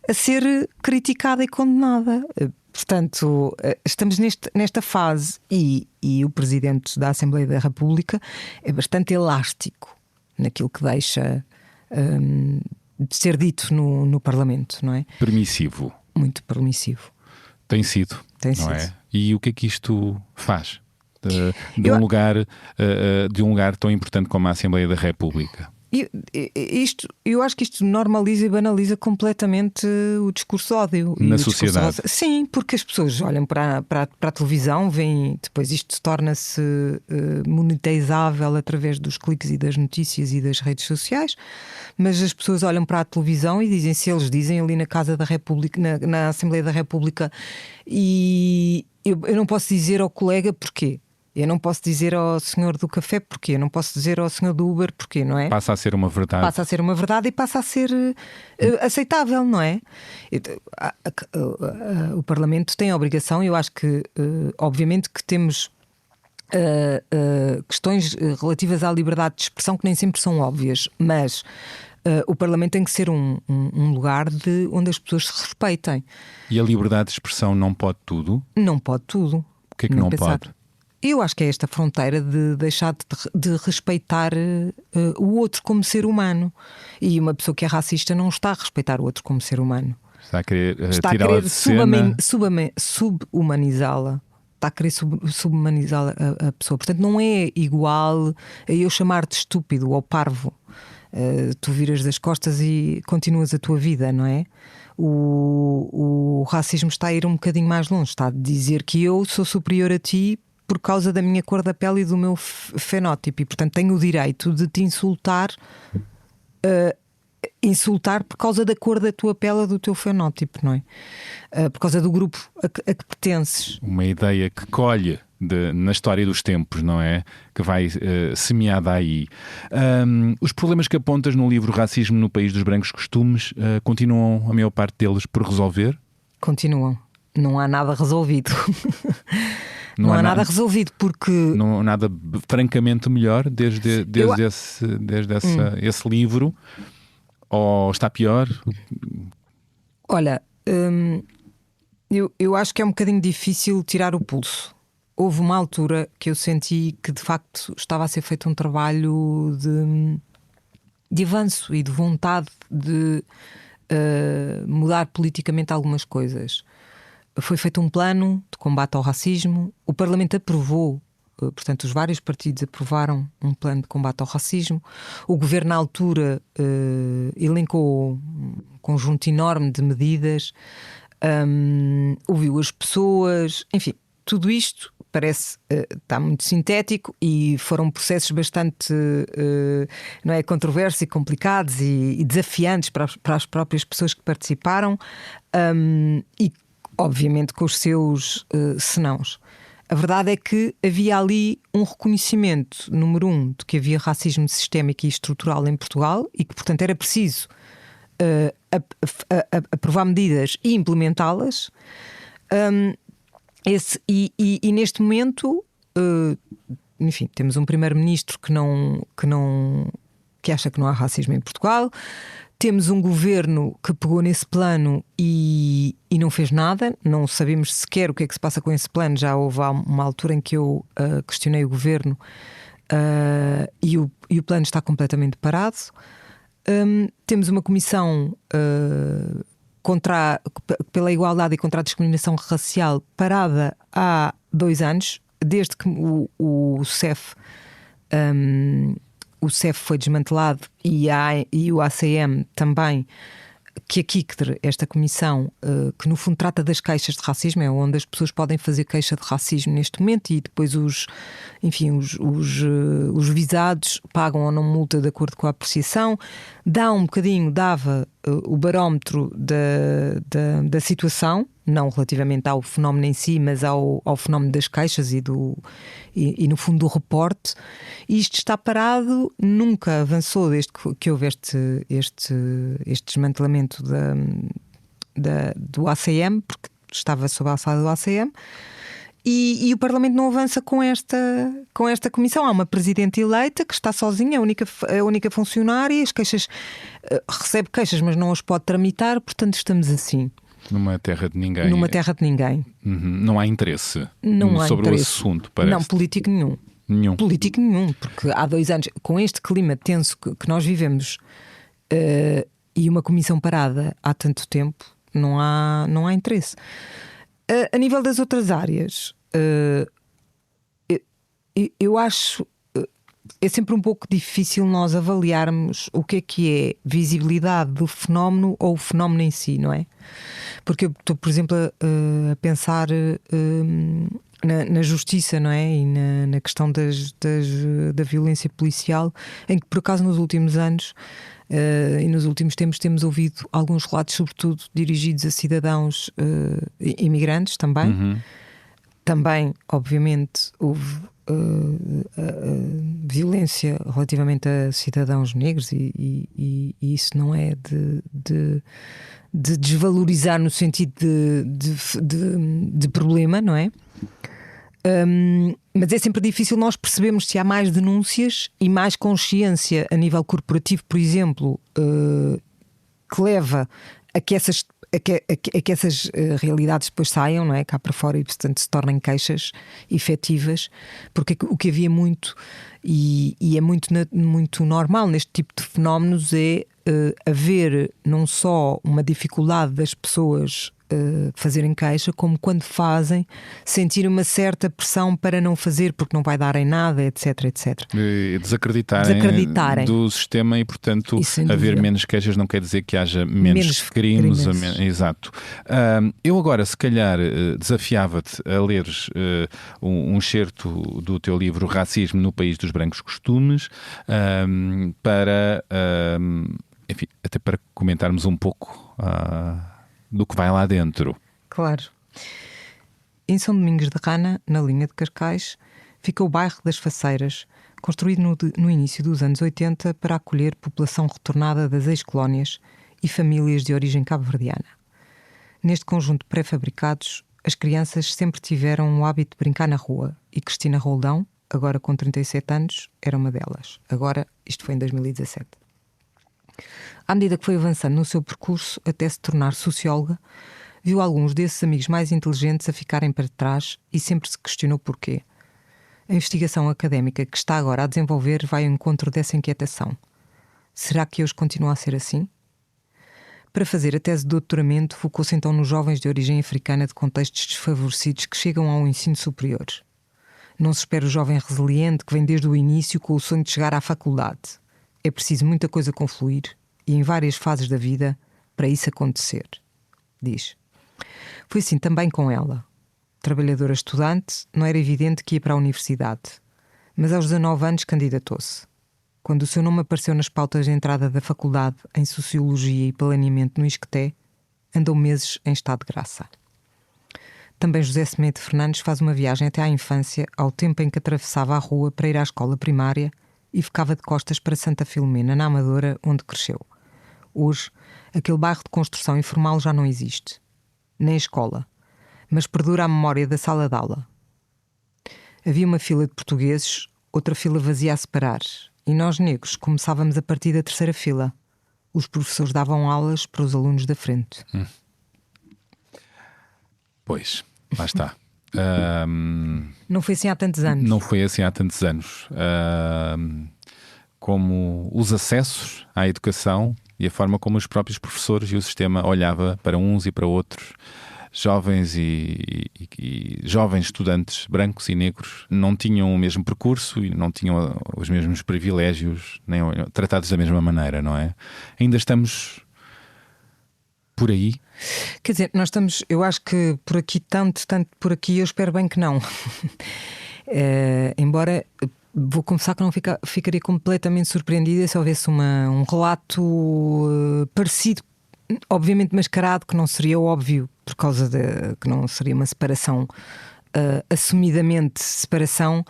[SPEAKER 2] a ser criticada e condenada. Portanto, estamos nesta fase e o Presidente da Assembleia da República é bastante elástico naquilo que deixa de ser dito no Parlamento, não é?
[SPEAKER 1] Permissivo.
[SPEAKER 2] Muito permissivo.
[SPEAKER 1] Tem sido, não é? E o que é que isto faz de um lugar tão importante como a Assembleia da República?
[SPEAKER 2] Eu acho que isto normaliza e banaliza completamente o discurso de ódio
[SPEAKER 1] na sociedade.
[SPEAKER 2] Sim, porque as pessoas olham para a televisão, veem, depois isto torna-se monetizável através dos cliques e das notícias e das redes sociais, mas as pessoas olham para a televisão e dizem, se eles dizem ali na Casa da República, na Assembleia da República, e eu não posso dizer ao colega porquê. Eu não posso dizer ao senhor do café porquê, eu não posso dizer ao senhor do Uber porquê, não é?
[SPEAKER 1] Passa a ser uma verdade.
[SPEAKER 2] Passa a ser uma verdade e passa a ser aceitável, não é? O Parlamento tem a obrigação, eu acho que, obviamente, que temos questões relativas à liberdade de expressão que nem sempre são óbvias, mas o Parlamento tem que ser um lugar onde as pessoas se respeitem.
[SPEAKER 1] E a liberdade de expressão não pode tudo?
[SPEAKER 2] Não pode tudo.
[SPEAKER 1] O que é que não pode?
[SPEAKER 2] Eu acho que é esta fronteira de deixar de respeitar o outro como ser humano. E uma pessoa que é racista não está a respeitar o outro como ser humano.
[SPEAKER 1] Está a querer tirá-la de cena.
[SPEAKER 2] Subumanizá-la. Está a querer subumanizar a pessoa. Portanto, não é igual a eu chamar-te estúpido ou parvo. Tu viras das costas e continuas a tua vida, não é? O racismo está a ir um bocadinho mais longe. Está a dizer que eu sou superior a ti por causa da minha cor da pele e do meu fenótipo, e portanto tenho o direito de te insultar insultar por causa da cor da tua pele, do teu fenótipo, não é? Por causa do grupo a que pertences.
[SPEAKER 1] Uma ideia que colhe na história dos tempos, não é? Que vai semeada aí. Os problemas que apontas no livro Racismo no País dos Brancos Costumes continuam, a maior parte deles, por resolver?
[SPEAKER 2] Continuam. Não há nada resolvido. Não há nada resolvido porque...
[SPEAKER 1] Não há nada francamente melhor desde esse livro? Ou está pior?
[SPEAKER 2] Olha, eu acho que é um bocadinho difícil tirar o pulso. Houve uma altura que eu senti que de facto estava a ser feito um trabalho de avanço e de vontade de mudar politicamente algumas coisas. Foi feito um plano de combate ao racismo. O Parlamento aprovou, portanto, os vários partidos aprovaram um plano de combate ao racismo. O Governo, na altura, elencou um conjunto enorme de medidas, ouviu as pessoas, enfim, tudo isto parece está muito sintético e foram processos bastante não é, controversos e complicados e desafiantes para as próprias pessoas que participaram, e obviamente com os seus senãos. A verdade é que havia ali um reconhecimento, número 1, de que havia racismo sistémico e estrutural em Portugal e que, portanto, era preciso aprovar medidas e implementá-las. E neste momento, enfim, temos um primeiro-ministro que acha que não há racismo em Portugal. Temos um governo que pegou nesse plano e não fez nada. Não sabemos sequer o que é que se passa com esse plano. Já houve uma altura em que eu questionei o governo e o plano está completamente parado. Temos uma comissão pela igualdade e contra a discriminação racial parada há 2 anos, desde que o CEF foi desmantelado e o ACM também, que a KICDR, esta comissão, que no fundo trata das queixas de racismo, é onde as pessoas podem fazer queixa de racismo neste momento e depois os visados pagam ou não multa de acordo com a apreciação. Dava o barómetro da situação, não relativamente ao fenómeno em si, mas ao fenómeno das queixas e no fundo do reporte. E isto está parado, nunca avançou desde que houve este desmantelamento do ACM, porque estava sob a alçada do ACM. E o Parlamento não avança com esta comissão. Há uma presidente eleita que está sozinha, a única funcionária, recebe queixas, mas não as pode tramitar, portanto estamos assim.
[SPEAKER 1] Numa terra de ninguém.
[SPEAKER 2] Numa terra de ninguém.
[SPEAKER 1] Não há interesse
[SPEAKER 2] sobre
[SPEAKER 1] o assunto, parece.
[SPEAKER 2] Não, político nenhum. Político nenhum, porque há 2 anos, com este clima tenso que nós vivemos e uma comissão parada há tanto tempo, não há interesse. A nível das outras áreas, eu acho é sempre um pouco difícil nós avaliarmos o que é visibilidade do fenómeno ou o fenómeno em si, não é? Porque eu estou, por exemplo, a pensar na justiça, não é? E na questão da violência policial, em que por acaso nos últimos anos e nos últimos tempos temos ouvido alguns relatos, sobretudo dirigidos a cidadãos imigrantes também.
[SPEAKER 1] Uhum.
[SPEAKER 2] Também, obviamente, houve violência relativamente a cidadãos negros e isso não é de desvalorizar no sentido de problema, não é? Mas é sempre difícil nós percebermos se há mais denúncias e mais consciência a nível corporativo, por exemplo, que leva a que essas realidades depois saiam, não é? Cá para fora e portanto se tornem queixas efetivas, porque o que havia muito e é muito normal neste tipo de fenómenos é haver não só uma dificuldade das pessoas fazerem queixa, como quando fazem sentir uma certa pressão para não fazer porque não vai dar em nada, etc, etc.
[SPEAKER 1] E desacreditarem do sistema e portanto haver menos queixas não quer dizer que haja menos crimes. Exato. Eu agora se calhar desafiava-te a leres um excerto do teu livro Racismo no País dos Brancos Costumes para enfim, até para comentarmos um pouco do que vai lá dentro.
[SPEAKER 2] Claro. Em São Domingos de Rana, na linha de Cascais, fica o bairro das Faceiras, construído no início dos anos 80 para acolher população retornada das ex-colónias e famílias de origem cabo-verdiana. Neste conjunto de pré-fabricados, as crianças sempre tiveram o hábito de brincar na rua e Cristina Roldão, agora com 37 anos, era uma delas. Agora, isto foi em 2017. À medida que foi avançando no seu percurso até se tornar socióloga, viu alguns desses amigos mais inteligentes a ficarem para trás e sempre se questionou porquê. A investigação académica que está agora a desenvolver vai ao encontro dessa inquietação. Será que hoje continua a ser assim? Para fazer a tese de doutoramento, focou-se então nos jovens de origem africana de contextos desfavorecidos que chegam ao ensino superior. Não se espera o jovem resiliente que vem desde o início com o sonho de chegar à faculdade. É preciso muita coisa confluir e em várias fases da vida para isso acontecer, diz. Foi assim também com ela. Trabalhadora estudante, não era evidente que ia para a universidade, mas aos 19 anos candidatou-se. Quando o seu nome apareceu nas pautas de entrada da faculdade em Sociologia e Planeamento no Isqueté, andou meses em estado de graça. Também José Semedo Fernandes faz uma viagem até à infância, ao tempo em que atravessava a rua para ir à escola primária e ficava de costas para Santa Filomena, na Amadora, onde cresceu. Hoje, aquele bairro de construção informal já não existe. Nem a escola. Mas perdura a memória da sala de aula. Havia uma fila de portugueses, outra fila vazia a separar, e nós negros começávamos a partir da terceira fila. Os professores davam aulas para os alunos da frente.
[SPEAKER 1] Pois, lá está.
[SPEAKER 2] Não foi assim há tantos anos.
[SPEAKER 1] Não foi assim há tantos anos. Como os acessos à educação e a forma como os próprios professores e o sistema olhava para uns e para outros, jovens e jovens estudantes brancos e negros, não tinham o mesmo percurso e não tinham os mesmos privilégios, nem tratados da mesma maneira, não é? Ainda estamos por aí.
[SPEAKER 2] Quer dizer, nós estamos, eu acho que por aqui, tanto por aqui, eu espero bem que não. Embora, vou confessar que não ficaria completamente surpreendida se houvesse um relato parecido, obviamente mascarado, que não seria óbvio, por causa de que não seria uma separação, assumidamente separação,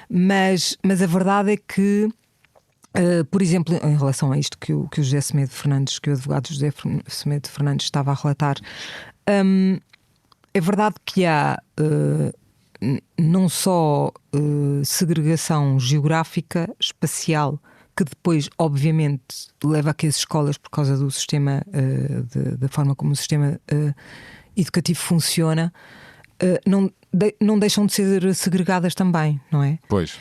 [SPEAKER 2] mas a verdade é que, por exemplo, em relação a isto que o José Semedo Fernandes, que o advogado José Semedo Fernandes estava a relatar, é verdade que há não só segregação geográfica, espacial, que depois, obviamente, leva a que as escolas, por causa do sistema, da forma como o sistema educativo funciona, não deixam de ser segregadas também, não é?
[SPEAKER 1] Pois,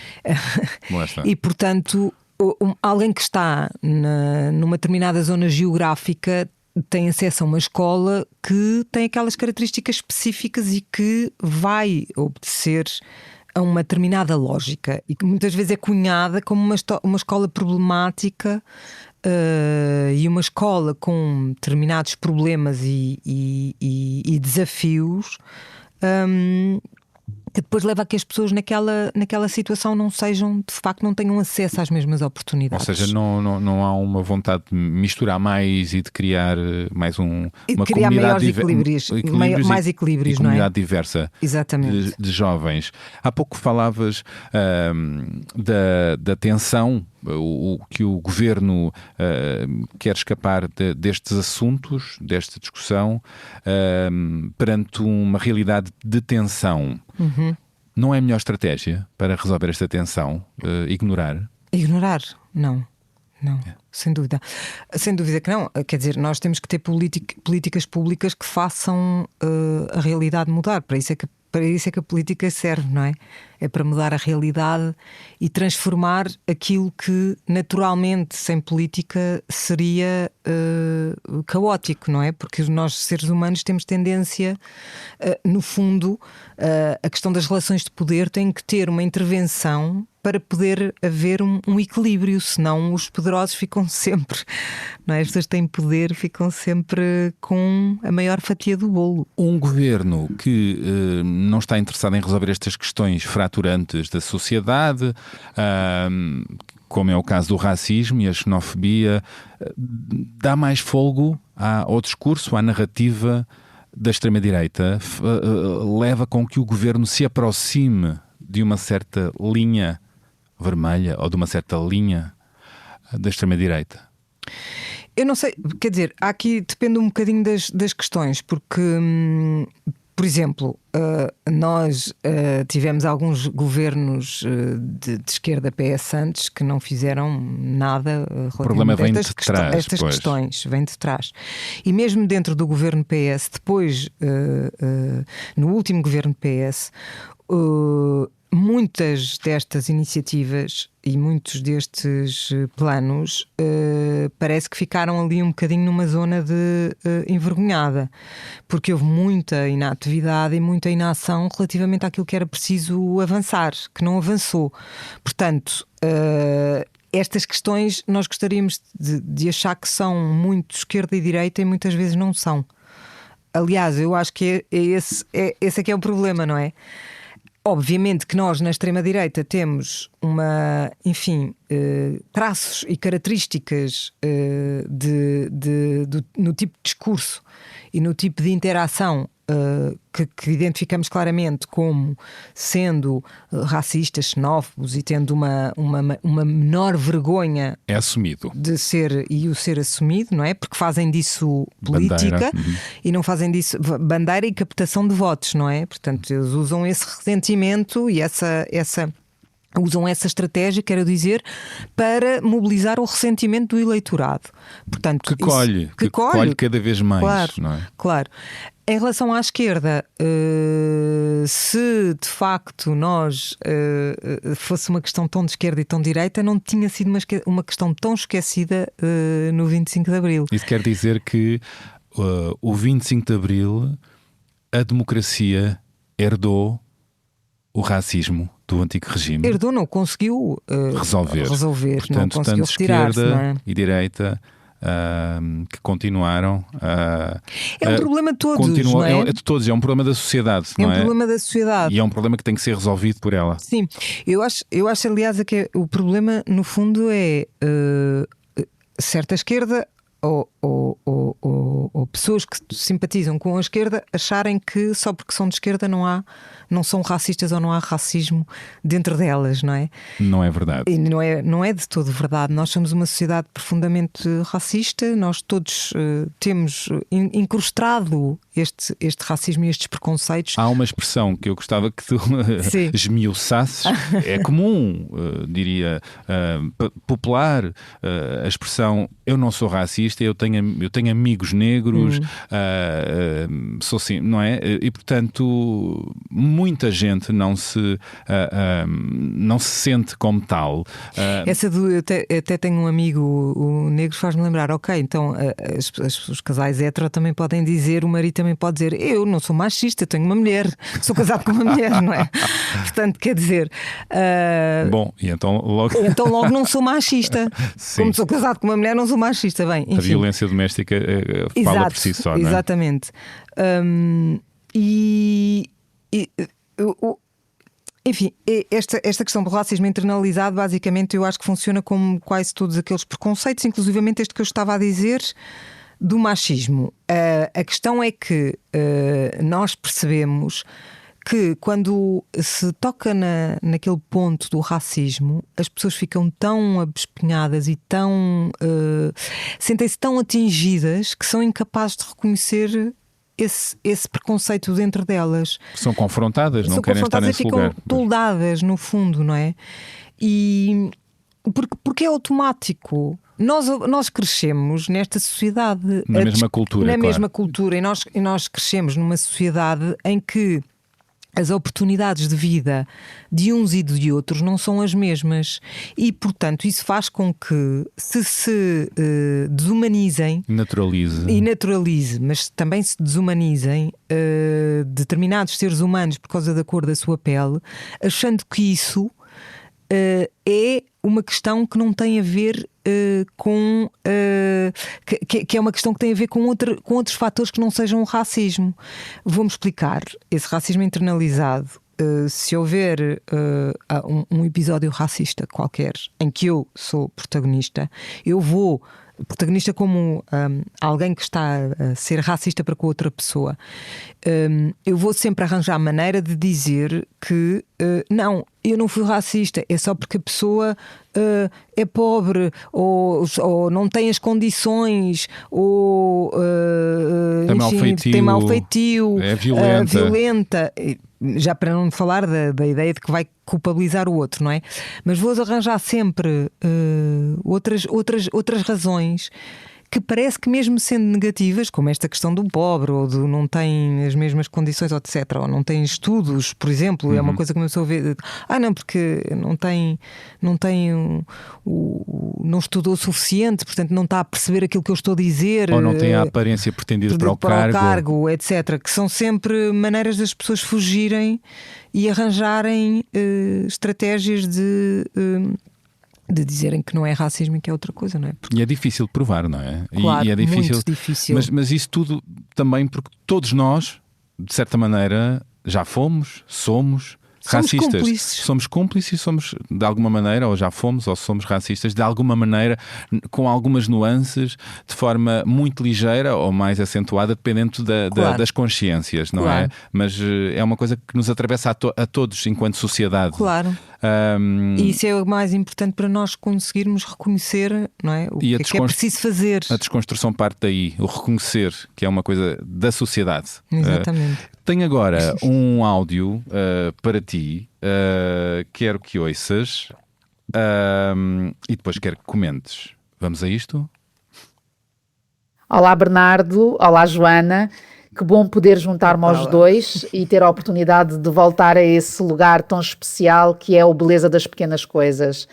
[SPEAKER 1] lá está.
[SPEAKER 2] E, portanto, alguém que está numa determinada zona geográfica tem acesso a uma escola que tem aquelas características específicas e que vai obedecer a uma determinada lógica e que muitas vezes é cunhada como uma escola problemática, e uma escola com determinados problemas e desafios, que depois leva a que as pessoas naquela situação não tenham acesso às mesmas oportunidades.
[SPEAKER 1] Ou seja, não há uma vontade de misturar mais e de criar mais uma comunidade
[SPEAKER 2] mais equilíbrios,
[SPEAKER 1] e
[SPEAKER 2] não é?
[SPEAKER 1] Comunidade diversa.
[SPEAKER 2] Exatamente.
[SPEAKER 1] De jovens. Há pouco falavas da tensão que o governo quer escapar destes assuntos, desta discussão, perante uma realidade de tensão.
[SPEAKER 2] Uhum.
[SPEAKER 1] Não é a melhor estratégia para resolver esta tensão ignorar?
[SPEAKER 2] Ignorar? Não. Sem dúvida. Sem dúvida que não. Quer dizer, nós temos que ter políticas públicas que façam a realidade mudar. Para isso é que a política serve, não é? É para mudar a realidade e transformar aquilo que naturalmente sem política seria caótico, não é? Porque nós, seres humanos, temos tendência, no fundo, a questão das relações de poder tem que ter uma intervenção para poder haver um equilíbrio, senão os poderosos ficam sempre, não é? As pessoas que têm poder ficam sempre com a maior fatia do bolo.
[SPEAKER 1] Um governo que não está interessado em resolver estas questões fraturantes da sociedade, como é o caso do racismo e a xenofobia, dá mais folgo ao discurso, à narrativa da extrema-direita, leva com que o governo se aproxime de uma certa linha vermelha ou de uma certa linha da extrema-direita?
[SPEAKER 2] Eu não sei, quer dizer, aqui depende um bocadinho das questões, porque, por exemplo, nós tivemos alguns governos de esquerda PS antes que não fizeram nada relativamente a estas questões, vem de trás. E mesmo dentro do governo PS, depois, no último governo PS, muitas destas iniciativas e muitos destes planos parece que ficaram ali um bocadinho numa zona de envergonhada, porque houve muita inatividade e muita inação relativamente àquilo que era preciso avançar, que não avançou. Portanto, estas questões nós gostaríamos de achar que são muito esquerda e direita e muitas vezes não são. Aliás, eu acho que esse é que é o problema, não é? Obviamente que nós na extrema-direita temos traços e características no tipo de discurso e no tipo de interação que identificamos claramente como sendo racistas, xenófobos e tendo uma menor vergonha
[SPEAKER 1] é assumido
[SPEAKER 2] de ser e o ser assumido, não é? Porque fazem disso política e não fazem disso bandeira e captação de votos, não é? Portanto, eles usam esse ressentimento e usam essa estratégia, quero dizer, para mobilizar o ressentimento do eleitorado. Portanto,
[SPEAKER 1] que colhe cada vez mais,
[SPEAKER 2] claro,
[SPEAKER 1] não é?
[SPEAKER 2] Claro. Em relação à esquerda, se de facto nós fosse uma questão tão de esquerda e tão de direita, não tinha sido uma questão tão esquecida no 25 de Abril.
[SPEAKER 1] Isso quer dizer que o 25 de Abril, a democracia herdou o racismo do antigo regime.
[SPEAKER 2] Herdou, não conseguiu resolver.
[SPEAKER 1] Portanto,
[SPEAKER 2] não conseguiu retirar-se,
[SPEAKER 1] esquerda
[SPEAKER 2] não é?
[SPEAKER 1] e direita que continuaram.
[SPEAKER 2] É um problema de todos, não é?
[SPEAKER 1] É de todos, é um problema da sociedade, não é?
[SPEAKER 2] É um problema da sociedade.
[SPEAKER 1] E é um problema que tem que ser resolvido por ela.
[SPEAKER 2] Sim, eu acho aliás, que o problema no fundo é certa esquerda ou pessoas que simpatizam com a esquerda acharem que só porque são de esquerda não são racistas ou não há racismo dentro delas, não é?
[SPEAKER 1] Não é verdade.
[SPEAKER 2] E não é de todo verdade. Nós somos uma sociedade profundamente racista, nós todos temos incrustado este racismo e estes preconceitos.
[SPEAKER 1] Há uma expressão que eu gostava que tu esmiuçasses, é comum, diria, popular, a expressão eu não sou racista, eu tenho amigos negros, sou sim, não é? E portanto muita gente não se sente como tal.
[SPEAKER 2] Eu até tenho um amigo, o negro, faz-me lembrar, ok, então os casais hétero também podem dizer, o marido também pode dizer, eu não sou machista, tenho uma mulher, sou casado com uma mulher, não é? Portanto, quer dizer...
[SPEAKER 1] Bom, e então logo...
[SPEAKER 2] Então logo não sou machista.
[SPEAKER 1] Sim.
[SPEAKER 2] Como sou casado com uma mulher, não sou machista. Bem, enfim.
[SPEAKER 1] A violência doméstica fala por si só, não é?
[SPEAKER 2] Exatamente. Enfim, esta questão do racismo internalizado, basicamente, eu acho que funciona como quase todos aqueles preconceitos, inclusivamente este que eu estava a dizer do machismo. A questão é que nós percebemos que quando se toca naquele ponto do racismo, as pessoas ficam tão abespenhadas e sentem-se tão atingidas que são incapazes de reconhecer esse preconceito dentro delas.
[SPEAKER 1] São confrontadas, não querem estar nesse lugar.
[SPEAKER 2] Ficam toldadas, no fundo, não é? E porque é automático. Nós crescemos nesta sociedade.
[SPEAKER 1] Na mesma cultura,
[SPEAKER 2] Na
[SPEAKER 1] claro.
[SPEAKER 2] mesma cultura. E nós crescemos numa sociedade em que as oportunidades de vida de uns e de outros não são as mesmas. E, portanto, isso faz com que se desumanizem... Naturalize, mas também se desumanizem determinados seres humanos por causa da cor da sua pele, achando que isso é uma questão que não tem a ver com que é uma questão que tem a ver com outros fatores que não sejam o racismo. Vou-me explicar. Esse racismo internalizado, se houver um episódio racista qualquer em que eu sou protagonista, eu vou protagonista como alguém que está a ser racista para com outra pessoa, eu vou sempre arranjar a maneira de dizer que não, eu não fui racista, é só porque a pessoa é pobre ou não tem as condições ou tem mau feitio,
[SPEAKER 1] é
[SPEAKER 2] violenta. Já para não falar da ideia de que vai culpabilizar o outro, não é? Mas vou arranjar sempre outras razões que parece que, mesmo sendo negativas, como esta questão do pobre, ou do não tem as mesmas condições, etc., ou não tem estudos, por exemplo, é uma coisa que começou a ver, não, porque não estudou o suficiente, portanto não está a perceber aquilo que eu estou a dizer,
[SPEAKER 1] ou não tem a aparência pretendida para o cargo,
[SPEAKER 2] etc., que são sempre maneiras das pessoas fugirem e arranjarem estratégias de dizerem que não é racismo e que é outra coisa, não é?
[SPEAKER 1] E é difícil de provar, não é?
[SPEAKER 2] Claro,
[SPEAKER 1] e é difícil,
[SPEAKER 2] muito difícil.
[SPEAKER 1] Mas isso tudo também porque todos nós, de certa maneira, já somos racistas. Somos cúmplices, somos de alguma maneira, ou já fomos, ou somos racistas de alguma maneira, com algumas nuances, de forma muito ligeira ou mais acentuada, dependendo das consciências, não é? Mas é uma coisa que nos atravessa a todos enquanto sociedade.
[SPEAKER 2] Claro. E isso é o mais importante para nós conseguirmos reconhecer, não é? O que é preciso fazer.
[SPEAKER 1] A desconstrução parte daí, o reconhecer, que é uma coisa da sociedade.
[SPEAKER 2] Exatamente.
[SPEAKER 1] Tenho agora um áudio para ti, quero que ouças e depois quero que comentes. Vamos a isto?
[SPEAKER 5] Olá Bernardo, olá Joana, que bom poder juntar-me aos dois e ter a oportunidade de voltar a esse lugar tão especial que é o Beleza das Pequenas Coisas.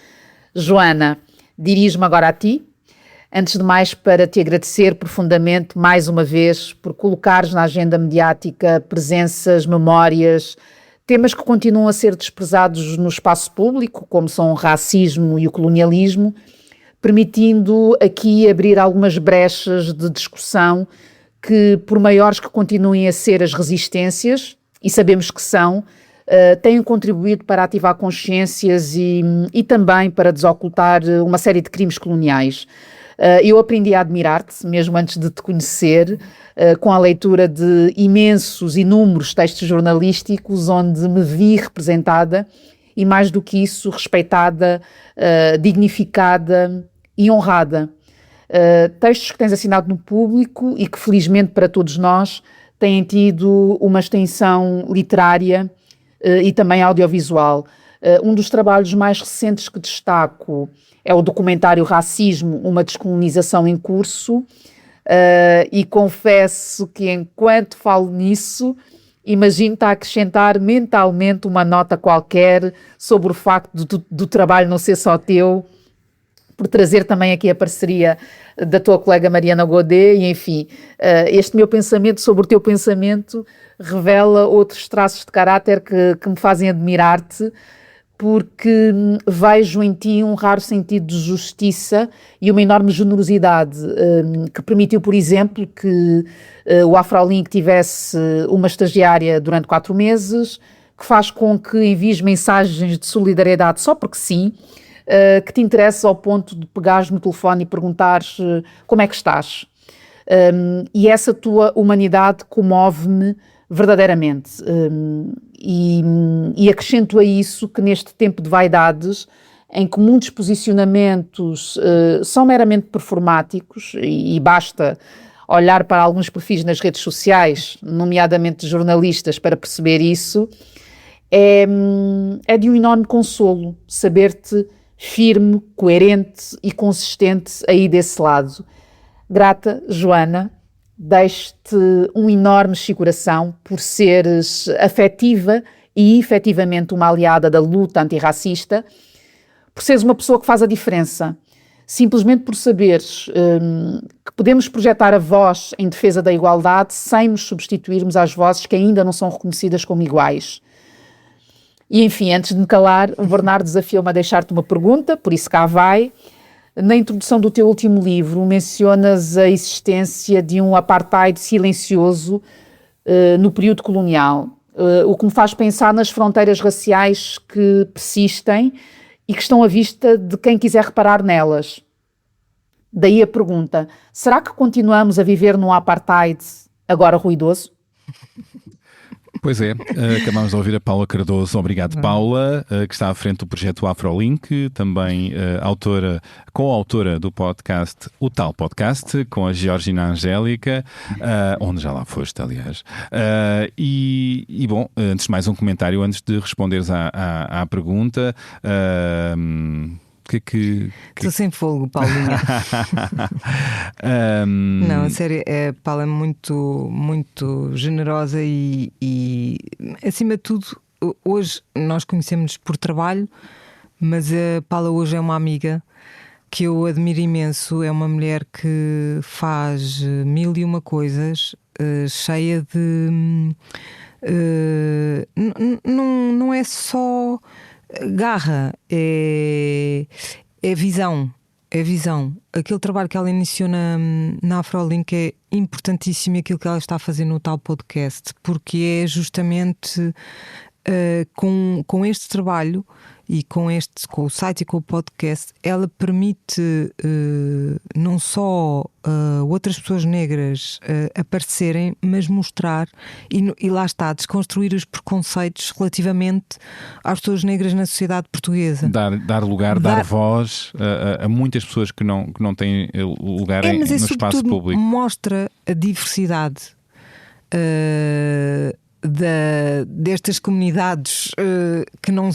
[SPEAKER 5] Joana, dirijo-me agora a ti. Antes de mais, para te agradecer profundamente, mais uma vez, por colocares na agenda mediática presenças, memórias, temas que continuam a ser desprezados no espaço público, como são o racismo e o colonialismo, permitindo aqui abrir algumas brechas de discussão que, por maiores que continuem a ser as resistências, e sabemos que são, têm contribuído para ativar consciências e também para desocultar uma série de crimes coloniais. Eu aprendi a admirar-te, mesmo antes de te conhecer, com a leitura de imensos, inúmeros textos jornalísticos onde me vi representada e, mais do que isso, respeitada, dignificada e honrada. Textos que tens assinado no Público e que, felizmente para todos nós, têm tido uma extensão literária e também audiovisual. Um dos trabalhos mais recentes que destaco é o documentário Racismo, uma descolonização em curso, e confesso que enquanto falo nisso, imagino-te a acrescentar mentalmente uma nota qualquer sobre o facto do trabalho não ser só teu, por trazer também aqui a parceria da tua colega Mariana Godet, e enfim, este meu pensamento sobre o teu pensamento revela outros traços de caráter que me fazem admirar-te, porque vejo em ti um raro sentido de justiça e uma enorme generosidade que permitiu, por exemplo, que o Afrolink tivesse uma estagiária durante 4 meses, que faz com que envies mensagens de solidariedade só porque sim, que te interessa ao ponto de pegares no telefone e perguntares como é que estás. E essa tua humanidade comove-me verdadeiramente. E acrescento a isso que neste tempo de vaidades, em que muitos posicionamentos são meramente performáticos, e basta olhar para alguns perfis nas redes sociais, nomeadamente de jornalistas, para perceber isso, é de um enorme consolo saber-te firme, coerente e consistente aí desse lado. Grata, Joana, deixo-te um enorme coração por seres afetiva e efetivamente uma aliada da luta antirracista, por seres uma pessoa que faz a diferença, simplesmente por saberes que podemos projetar a voz em defesa da igualdade sem nos substituirmos às vozes que ainda não são reconhecidas como iguais. E enfim, antes de me calar, o Bernardo desafiou-me a deixar-te uma pergunta, por isso cá vai. Na introdução do teu último livro, mencionas a existência de um apartheid silencioso no período colonial, o que me faz pensar nas fronteiras raciais que persistem e que estão à vista de quem quiser reparar nelas. Daí a pergunta, será que continuamos a viver num apartheid agora ruidoso?
[SPEAKER 1] Pois é, acabamos de ouvir a Paula Cardoso. Obrigado, Paula, que está à frente do projeto Afrolink, também co-autora do podcast O Tal Podcast, com a Georgina Angélica, onde já lá foste, aliás. Bom, antes de mais um comentário, antes de responderes à pergunta...
[SPEAKER 2] Estou sem fogo, Paulinha. Não, a sério, a Paula é muito, muito generosa e, acima de tudo, hoje nós conhecemos por trabalho, mas a Paula hoje é uma amiga que eu admiro imenso. É uma mulher que faz 1001 coisas, cheia de... não é só... garra, é visão. É visão. Aquele trabalho que ela iniciou na Afrolink é importantíssimo, e aquilo que ela está a fazer no tal podcast, porque é justamente com este trabalho e com o site e com o podcast, ela permite não só outras pessoas negras aparecerem, mas mostrar e lá está, desconstruir os preconceitos relativamente às pessoas negras na sociedade portuguesa.
[SPEAKER 1] Dar lugar, dar voz a muitas pessoas que não têm lugar no espaço público.
[SPEAKER 2] Mostra a diversidade destas comunidades que não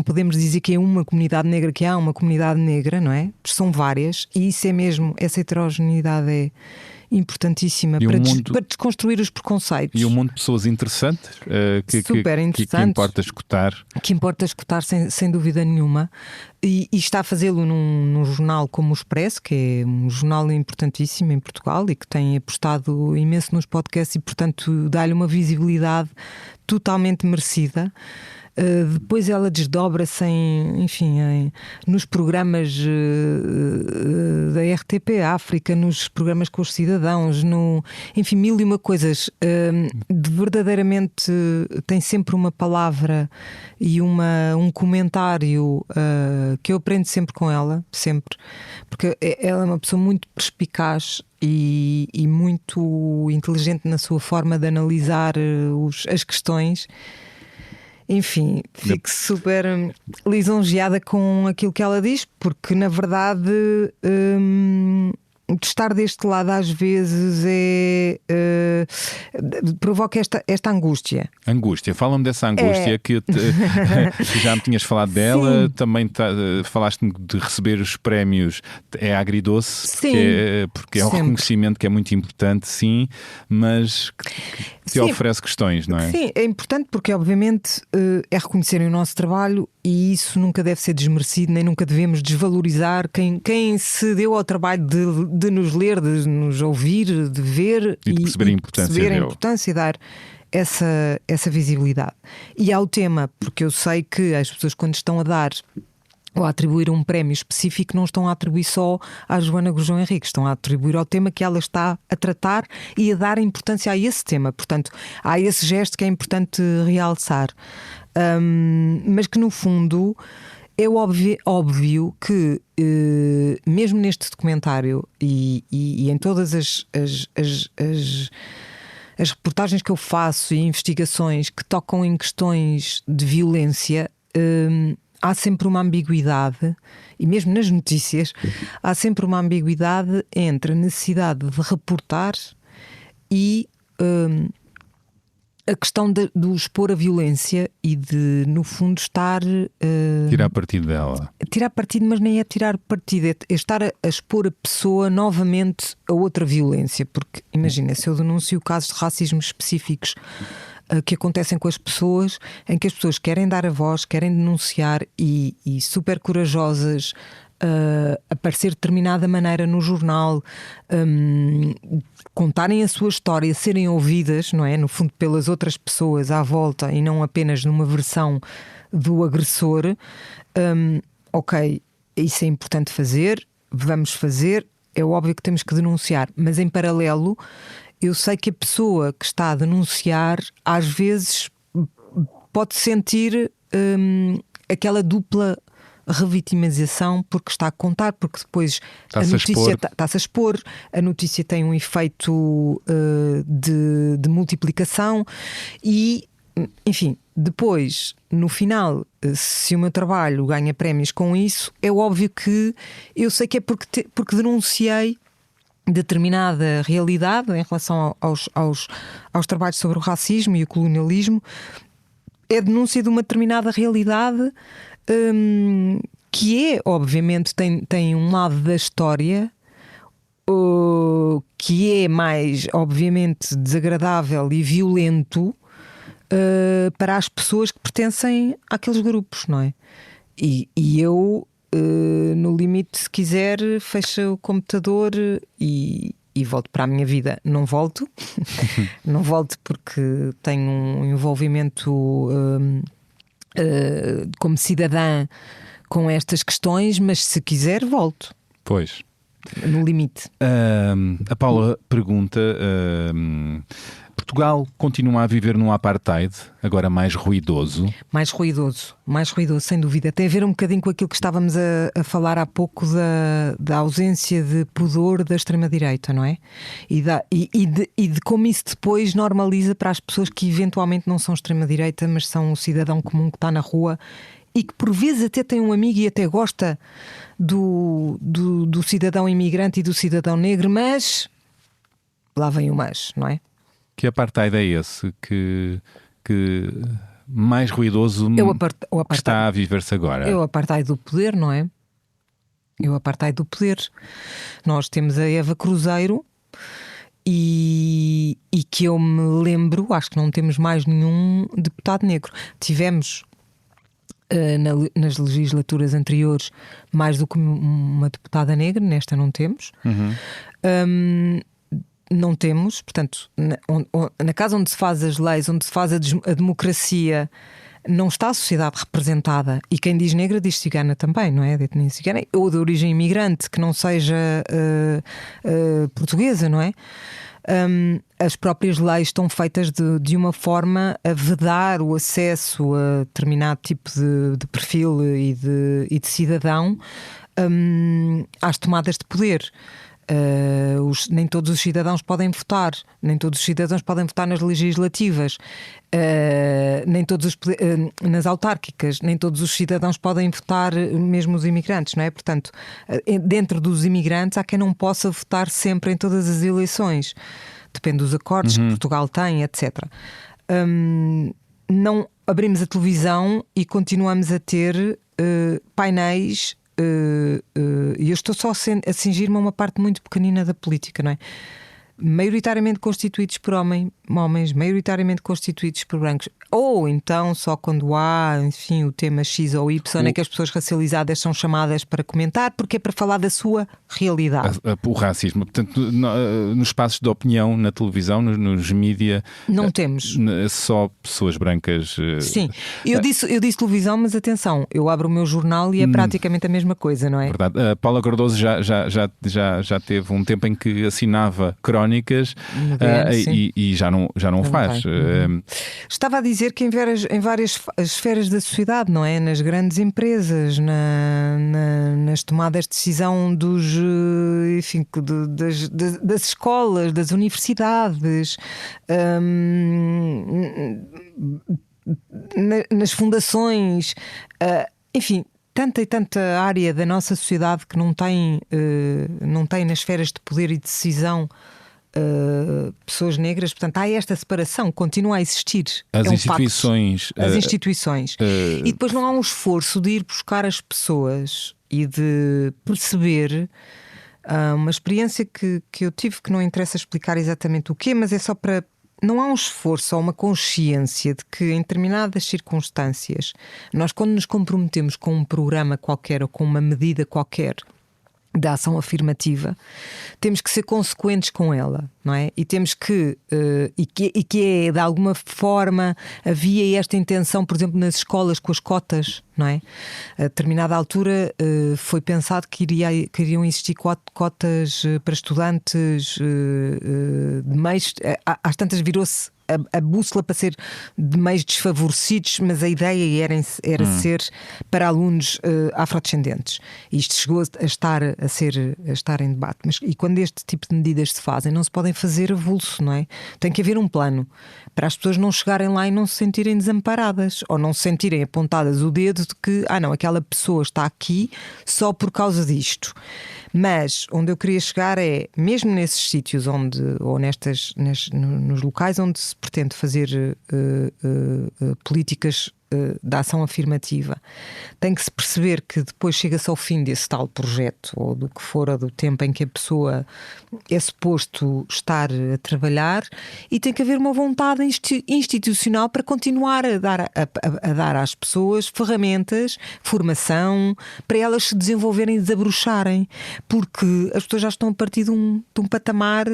[SPEAKER 2] podemos dizer que é uma comunidade negra, que há uma comunidade negra, não é? São várias, e isso é mesmo, essa heterogeneidade é importantíssima para desconstruir os preconceitos.
[SPEAKER 1] E um mundo de pessoas interessantes,
[SPEAKER 2] super interessantes,
[SPEAKER 1] que importa escutar.
[SPEAKER 2] Que importa escutar sem dúvida nenhuma. E está a fazê-lo num jornal como o Expresso, que é um jornal importantíssimo em Portugal e que tem apostado imenso nos podcasts e, portanto, dá-lhe uma visibilidade totalmente merecida. Depois ela desdobra-se nos programas da RTP África, nos programas com os cidadãos, 1001 coisas. Verdadeiramente tem sempre uma palavra e um comentário que eu aprendo sempre com ela, sempre, porque ela é uma pessoa muito perspicaz e muito inteligente na sua forma de analisar as questões. Enfim, fico super lisonjeada com aquilo que ela diz, porque na verdade estar deste lado às vezes provoca esta angústia.
[SPEAKER 1] Fala-me dessa angústia que já me tinhas falado dela. Sim. Também falaste-me de receber os prémios, é agridoce. Sim. Porque é um reconhecimento que é muito importante, sim, mas que te oferece questões, não é?
[SPEAKER 2] Sim, é importante porque obviamente é reconhecerem o nosso trabalho, e isso nunca deve ser desmerecido, nem nunca devemos desvalorizar quem se deu ao trabalho de nos ler, de nos ouvir, de ver
[SPEAKER 1] e de perceber a importância
[SPEAKER 2] e dar essa visibilidade. E ao tema, porque eu sei que as pessoas, quando estão a dar ou a atribuir um prémio específico, não estão a atribuir só à Joana Gurjão Henriques, estão a atribuir ao tema que ela está a tratar e a dar importância a esse tema. Portanto, há esse gesto que é importante realçar. Mas que no fundo é óbvio que mesmo neste documentário e em todas as reportagens que eu faço e investigações que tocam em questões de violência, há sempre uma ambiguidade, e mesmo nas notícias há sempre uma ambiguidade entre a necessidade de reportar e a questão do expor a violência e de, no fundo, estar...
[SPEAKER 1] tirar partido dela.
[SPEAKER 2] Tirar partido, mas nem é tirar partido, é estar a expor a pessoa novamente a outra violência. Porque, imagina, se eu denuncio casos de racismo específicos que acontecem com as pessoas, em que as pessoas querem dar a voz, querem denunciar e super corajosas, aparecer de determinada maneira no jornal, contarem a sua história, serem ouvidas, não é? No fundo, pelas outras pessoas à volta e não apenas numa versão do agressor, ok, isso é importante fazer, vamos fazer, é óbvio que temos que denunciar, mas em paralelo eu sei que a pessoa que está a denunciar às vezes pode sentir aquela dupla revitimização, porque está a contar, porque depois a notícia está-se a expor, a notícia tem um efeito de multiplicação e, enfim, depois, no final, se o meu trabalho ganha prémios com isso, é óbvio que eu sei que é porque denunciei determinada realidade em relação aos trabalhos sobre o racismo e o colonialismo. É denúncia de uma determinada realidade que obviamente tem um lado da história que é mais, obviamente, desagradável e violento para as pessoas que pertencem àqueles grupos, não é? E eu, no limite, se quiser, fecho o computador e volto para a minha vida. Não volto, não volto porque tenho um envolvimento como cidadã com estas questões, mas se quiser volto.
[SPEAKER 1] Pois.
[SPEAKER 2] No limite.
[SPEAKER 1] A Paula pergunta: Portugal continua a viver num apartheid, agora mais ruidoso?
[SPEAKER 2] Mais ruidoso, sem dúvida. Tem a ver um bocadinho com aquilo que estávamos a falar há pouco da ausência de pudor da extrema-direita, não é? E de como isso depois normaliza para as pessoas que eventualmente não são extrema-direita, mas são um cidadão comum que está na rua e que por vezes até tem um amigo e até gosta do cidadão imigrante e do cidadão negro, mas lá vem o mas, não é?
[SPEAKER 1] Que apartheid é esse que mais ruidoso que está a viver-se agora?
[SPEAKER 2] É o apartheid do poder, não é? É o apartheid do poder. Nós temos a Eva Cruzeiro e que eu me lembro, acho que não temos mais nenhum deputado negro. Tivemos nas legislaturas anteriores mais do que uma deputada negra, nesta não temos. Não temos, portanto, na casa onde se faz as leis, onde se faz a democracia, não está a sociedade representada. E quem diz negra diz cigana também, não é? De etnia cigana, ou de origem imigrante, que não seja portuguesa, não é? As próprias leis estão feitas de uma forma a vedar o acesso a determinado tipo de perfil e de cidadão às tomadas de poder. Nem todos os cidadãos podem votar, nem todos os cidadãos podem votar nas legislativas, nem todos nas autárquicas, nem todos os cidadãos podem votar, mesmo os imigrantes, não é? Portanto, dentro dos imigrantes há quem não possa votar sempre em todas as eleições, depende dos acordos que Portugal tem, etc. Não abrimos a televisão e continuamos a ter painéis. E eu estou só a cingir-me a uma parte muito pequenina da política, não é? Maioritariamente constituídos por homens, maioritariamente constituídos por brancos, ou então só quando há, enfim, o tema X ou Y é que as pessoas racializadas são chamadas para comentar, porque é para falar da sua realidade.
[SPEAKER 1] O racismo, portanto, nos espaços de opinião na televisão, nos mídia,
[SPEAKER 2] não temos
[SPEAKER 1] só pessoas brancas.
[SPEAKER 2] Sim, eu disse televisão, mas atenção, eu abro o meu jornal e é praticamente a mesma coisa, não é?
[SPEAKER 1] Verdade. A Paula Cardoso já teve um tempo em que assinava crónicas e já não faz.
[SPEAKER 2] Estava a dizer que em várias esferas da sociedade, não é? Nas grandes empresas, nas tomadas de decisão das escolas, das universidades, nas fundações, enfim, tanta e tanta área da nossa sociedade que não tem nas esferas de poder e decisão pessoas negras. Portanto, há esta separação, continua a existir.
[SPEAKER 1] As instituições.
[SPEAKER 2] As instituições. E depois não há um esforço de ir buscar as pessoas e de perceber. Uma experiência que eu tive, que não interessa explicar exatamente o quê, mas é só para. Não há um esforço ou uma consciência de que em determinadas circunstâncias nós, quando nos comprometemos com um programa qualquer ou com uma medida qualquer, da ação afirmativa, temos que ser consequentes com ela, não é? E temos que, e que é, de alguma forma, havia esta intenção, por exemplo, nas escolas com as cotas, não é? A determinada altura foi pensado que iriam existir cotas para estudantes de meios, às tantas virou-se a bússola para ser de meios desfavorecidos, mas a ideia era ser para alunos afrodescendentes. E isto chegou a estar em debate. E quando este tipo de medidas se fazem, não se podem fazer avulso, não é? Tem que haver um plano para as pessoas não chegarem lá e não se sentirem desamparadas, ou não se sentirem apontadas o dedo de que, não, aquela pessoa está aqui só por causa disto. Mas onde eu queria chegar é, mesmo nesses sítios ou nos locais onde se pretende fazer políticas da ação afirmativa, tem que se perceber que depois chega-se ao fim desse tal projeto, ou do que for, ou do tempo em que a pessoa é suposto estar a trabalhar, e tem que haver uma vontade institucional para continuar a dar às pessoas ferramentas, formação, para elas se desenvolverem e desabrocharem, porque as pessoas já estão a partir de um patamar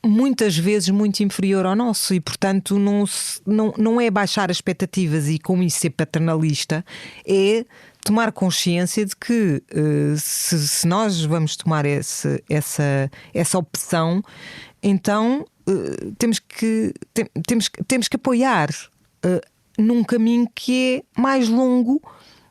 [SPEAKER 2] muitas vezes muito inferior ao nosso, e portanto não é baixar as expectativas e com isso ser paternalista, é tomar consciência de que se nós vamos tomar essa opção, então temos que apoiar num caminho que é mais longo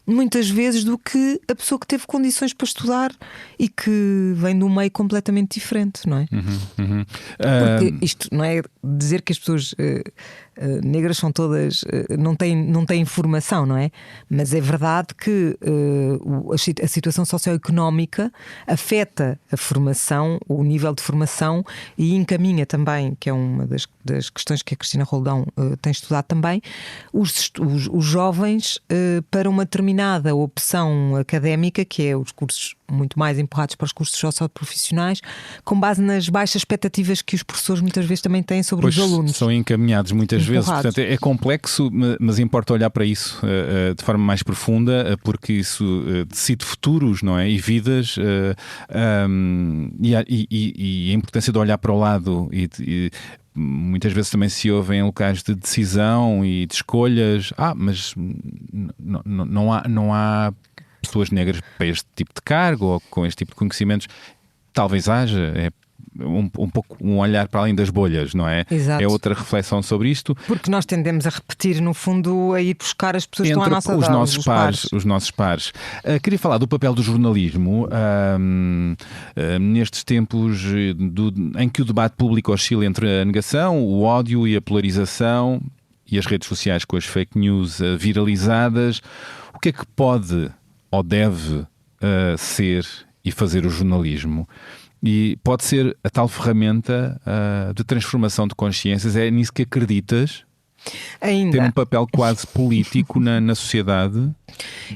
[SPEAKER 2] muitas vezes do que a pessoa que teve condições para estudar e que vem de um meio completamente diferente, não é? Porque isto não é dizer que as pessoas negras são todas não têm formação, não é? Mas é verdade que a situação socioeconómica afeta a formação, o nível de formação, e encaminha também, que é uma das questões que a Cristina Roldão tem estudado também, os jovens para uma determinada opção académica, que é os cursos muito mais empurrados para os cursos socioprofissionais, com base nas baixas expectativas que os professores muitas vezes também têm sobre os alunos.
[SPEAKER 1] São encaminhados muitas vezes, portanto é complexo, mas importa olhar para isso de forma mais profunda, porque isso decide futuros, não é? E vidas, e a importância de olhar para o lado e muitas vezes também se ouve em locais de decisão e de escolhas, mas não há pessoas negras para este tipo de cargo ou com este tipo de conhecimentos. Talvez haja, um pouco um olhar para além das bolhas, não é?
[SPEAKER 2] Exato.
[SPEAKER 1] É outra reflexão sobre isto.
[SPEAKER 2] Porque nós tendemos a repetir, no fundo, a ir buscar as pessoas que estão à nossa idade,
[SPEAKER 1] os nossos pares. Queria falar do papel do jornalismo nestes tempos em que o debate público oscila entre a negação, o ódio e a polarização, e as redes sociais com as fake news viralizadas. O que é que pode ou deve ser e fazer o jornalismo? E pode ser a tal ferramenta de transformação de consciências? É nisso que acreditas?
[SPEAKER 2] Ainda.
[SPEAKER 1] Ter um papel quase político na sociedade?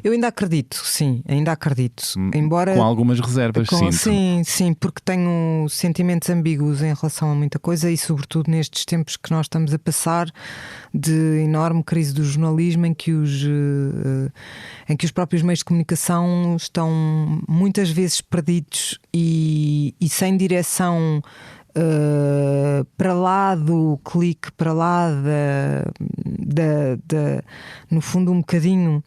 [SPEAKER 2] Eu ainda acredito, sim, ainda acredito. Embora,
[SPEAKER 1] com algumas reservas,
[SPEAKER 2] sim, porque tenho sentimentos ambíguos em relação a muita coisa, e sobretudo nestes tempos que nós estamos a passar de enorme crise do jornalismo, em que os próprios meios de comunicação estão muitas vezes perdidos e sem direção, para lá do clique, para lá no fundo um bocadinho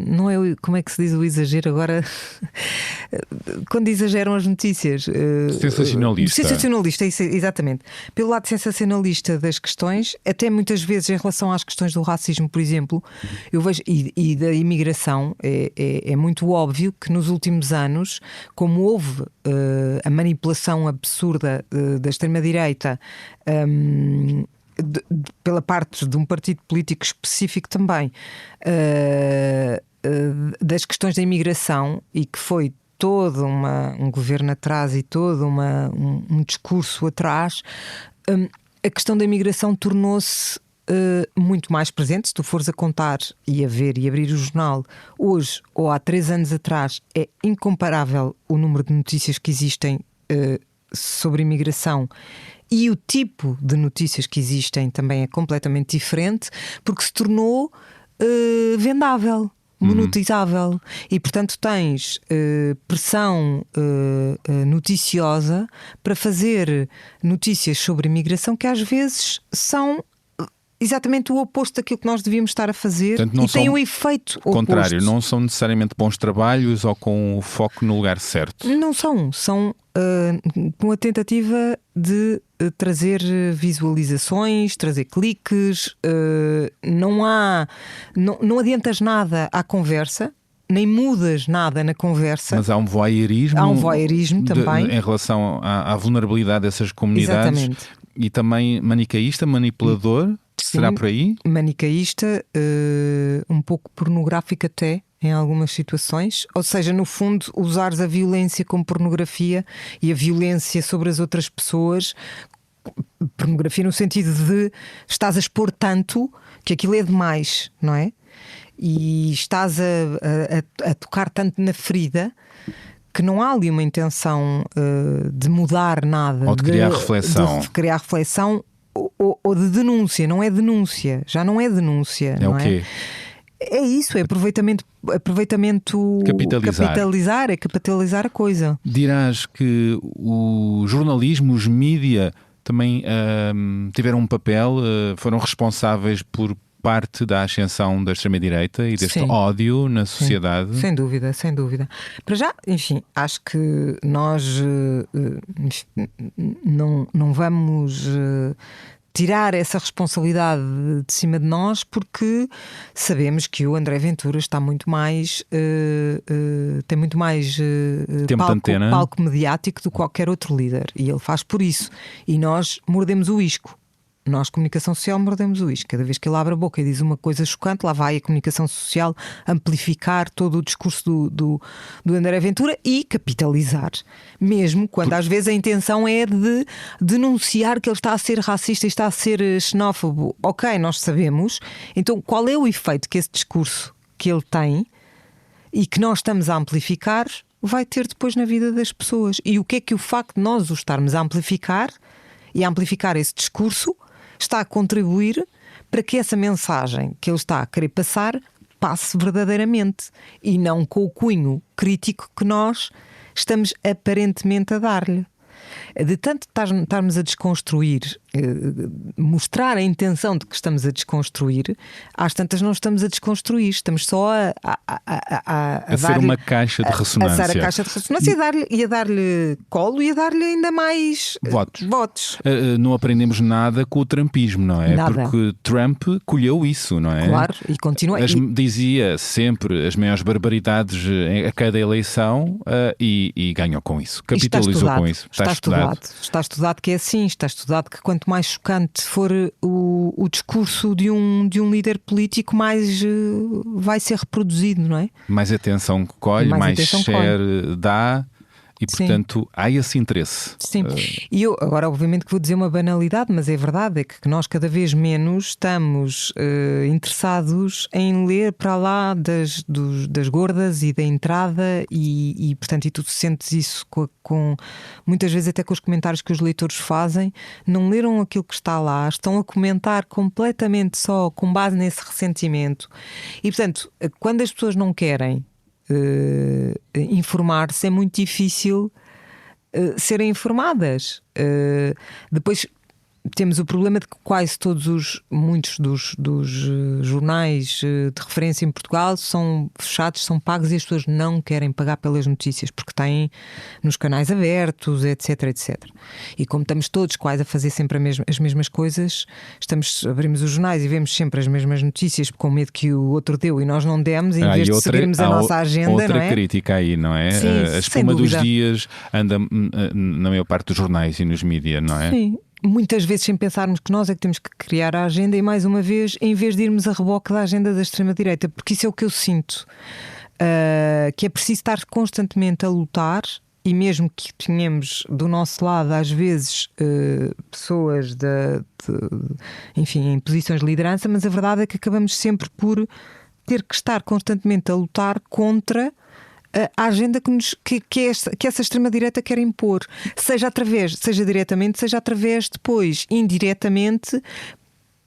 [SPEAKER 2] não é, como é que se diz o exagero agora? Quando exageram as notícias, sensacionalista, exatamente, pelo lado sensacionalista das questões, até muitas vezes em relação às questões do racismo, por exemplo, eu vejo, e da imigração, é muito óbvio que nos últimos anos, como houve a manipulação absurda da extrema-direita, pela parte de um partido político específico também, das questões da imigração, e que foi todo um governo atrás e todo um discurso atrás, a questão da imigração tornou-se muito mais presente. Se tu fores a contar e a ver e abrir o jornal hoje ou há 3 anos atrás, é incomparável o número de notícias que existem sobre imigração, e o tipo de notícias que existem também é completamente diferente, porque se tornou vendável. monetizável. E portanto tens pressão noticiosa para fazer notícias sobre imigração que às vezes são exatamente o oposto daquilo que nós devíamos estar a fazer.
[SPEAKER 1] Portanto,
[SPEAKER 2] e tem um efeito
[SPEAKER 1] contrário,
[SPEAKER 2] oposto.
[SPEAKER 1] não são necessariamente bons trabalhos ou com o foco no lugar certo.
[SPEAKER 2] Não são com a tentativa de trazer visualizações, trazer cliques. Não adiantas nada à conversa, nem mudas nada na conversa.
[SPEAKER 1] Mas há um voyeurismo.
[SPEAKER 2] Há um voyeurismo também.
[SPEAKER 1] Em relação à vulnerabilidade dessas comunidades.
[SPEAKER 2] Exatamente.
[SPEAKER 1] E também manicaísta, manipulador. Será por aí?
[SPEAKER 2] Manicaísta, um pouco pornográfico até, em algumas situações. Ou seja, no fundo, usares a violência como pornografia e a violência sobre as outras pessoas. Pornografia no sentido de estás a expor tanto que aquilo é demais, não é? E estás a tocar tanto na ferida que não há ali uma intenção de mudar nada.
[SPEAKER 1] Ou de criar reflexão.
[SPEAKER 2] De criar reflexão ou de denúncia. Não é denúncia. Já não é denúncia.
[SPEAKER 1] É
[SPEAKER 2] não
[SPEAKER 1] o quê?
[SPEAKER 2] É isso, é aproveitamento
[SPEAKER 1] Capitalizar.
[SPEAKER 2] É capitalizar a coisa.
[SPEAKER 1] Dirás que o jornalismo, os mídia também tiveram um papel, foram responsáveis por parte da ascensão da extrema-direita e deste ódio na sociedade?
[SPEAKER 2] Sim, sem dúvida, sem dúvida. Para já, enfim, acho que nós não vamos tirar essa responsabilidade de cima de nós, porque sabemos que o André Ventura está muito mais tem muito mais palco mediático do que qualquer outro líder, e ele faz por isso, e nós mordemos o isco. Nós, comunicação social, mordemos o isco. Cada vez que ele abre a boca e diz uma coisa chocante, lá vai a comunicação social amplificar todo o discurso do André Ventura e capitalizar. Mesmo quando às vezes a intenção é de denunciar que ele está a ser racista e está a ser xenófobo. Ok, nós sabemos. Então qual é o efeito que esse discurso que ele tem e que nós estamos a amplificar vai ter depois na vida das pessoas? E o que é que o facto de nós o estarmos a amplificar e a amplificar esse discurso está a contribuir para que essa mensagem que ele está a querer passar passe verdadeiramente e não com o cunho crítico que nós estamos aparentemente a dar-lhe. De tanto estarmos a desconstruir, mostrar a intenção de que estamos a desconstruir, às tantas não estamos a desconstruir, estamos só a
[SPEAKER 1] ser uma caixa de ressonância.
[SPEAKER 2] A ser a caixa de ressonância e a dar-lhe colo e a dar-lhe ainda mais votos.
[SPEAKER 1] Não aprendemos nada com o trumpismo, não é?
[SPEAKER 2] Nada.
[SPEAKER 1] Porque Trump colheu isso, não é?
[SPEAKER 2] Claro, e continua.
[SPEAKER 1] Dizia sempre as maiores barbaridades a cada eleição e ganhou com isso. Capitalizou com isso. Está estudado
[SPEAKER 2] que é assim, está estudado que quanto mais chocante for o discurso de um líder político, mais vai ser reproduzido, não é?
[SPEAKER 1] Mais atenção colhe, mais share dá. E, portanto, há esse interesse.
[SPEAKER 2] Sim. E eu, agora, obviamente, que vou dizer uma banalidade, mas é verdade, é que nós cada vez menos estamos interessados em ler para lá das gordas e da entrada e portanto, e tu sentes isso com muitas vezes até com os comentários que os leitores fazem, não leram aquilo que está lá, estão a comentar completamente só com base nesse ressentimento. E, portanto, quando as pessoas não querem informar-se, é muito difícil serem informadas. Depois temos o problema de que muitos dos jornais de referência em Portugal são fechados, são pagos e as pessoas não querem pagar pelas notícias porque têm nos canais abertos, etc, etc. E como estamos todos quase a fazer sempre as mesmas coisas, abrimos os jornais e vemos sempre as mesmas notícias com medo que o outro deu e nós não demos, em vez de seguirmos a nossa agenda,
[SPEAKER 1] outra
[SPEAKER 2] não é?
[SPEAKER 1] Crítica aí, não é?
[SPEAKER 2] Sim,
[SPEAKER 1] a espuma dos dias anda na maior parte dos jornais e nos mídias, não é?
[SPEAKER 2] Sim. Muitas vezes sem pensarmos que nós é que temos que criar a agenda e, mais uma vez, em vez de irmos a reboque da agenda da extrema-direita, porque isso é o que eu sinto, que é preciso estar constantemente a lutar, e mesmo que tenhamos do nosso lado às vezes pessoas enfim, em posições de liderança, mas a verdade é que acabamos sempre por ter que estar constantemente a lutar contra a agenda que essa extrema-direita quer impor, seja diretamente, seja através depois, indiretamente,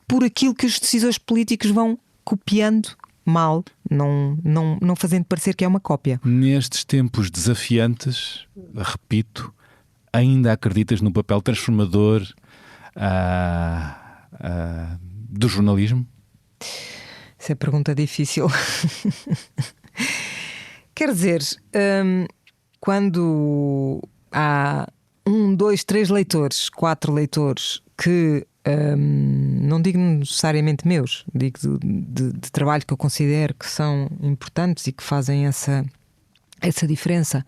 [SPEAKER 2] por aquilo que os decisores políticos vão copiando mal, não fazendo parecer que é uma cópia.
[SPEAKER 1] Nestes tempos desafiantes, repito, ainda acreditas no papel transformador do jornalismo?
[SPEAKER 2] Essa é a pergunta difícil. Quer dizer, quando há 1, 2, 3 leitores, 4 leitores que não digo necessariamente meus, digo de trabalho que eu considero que são importantes e que fazem essa diferença,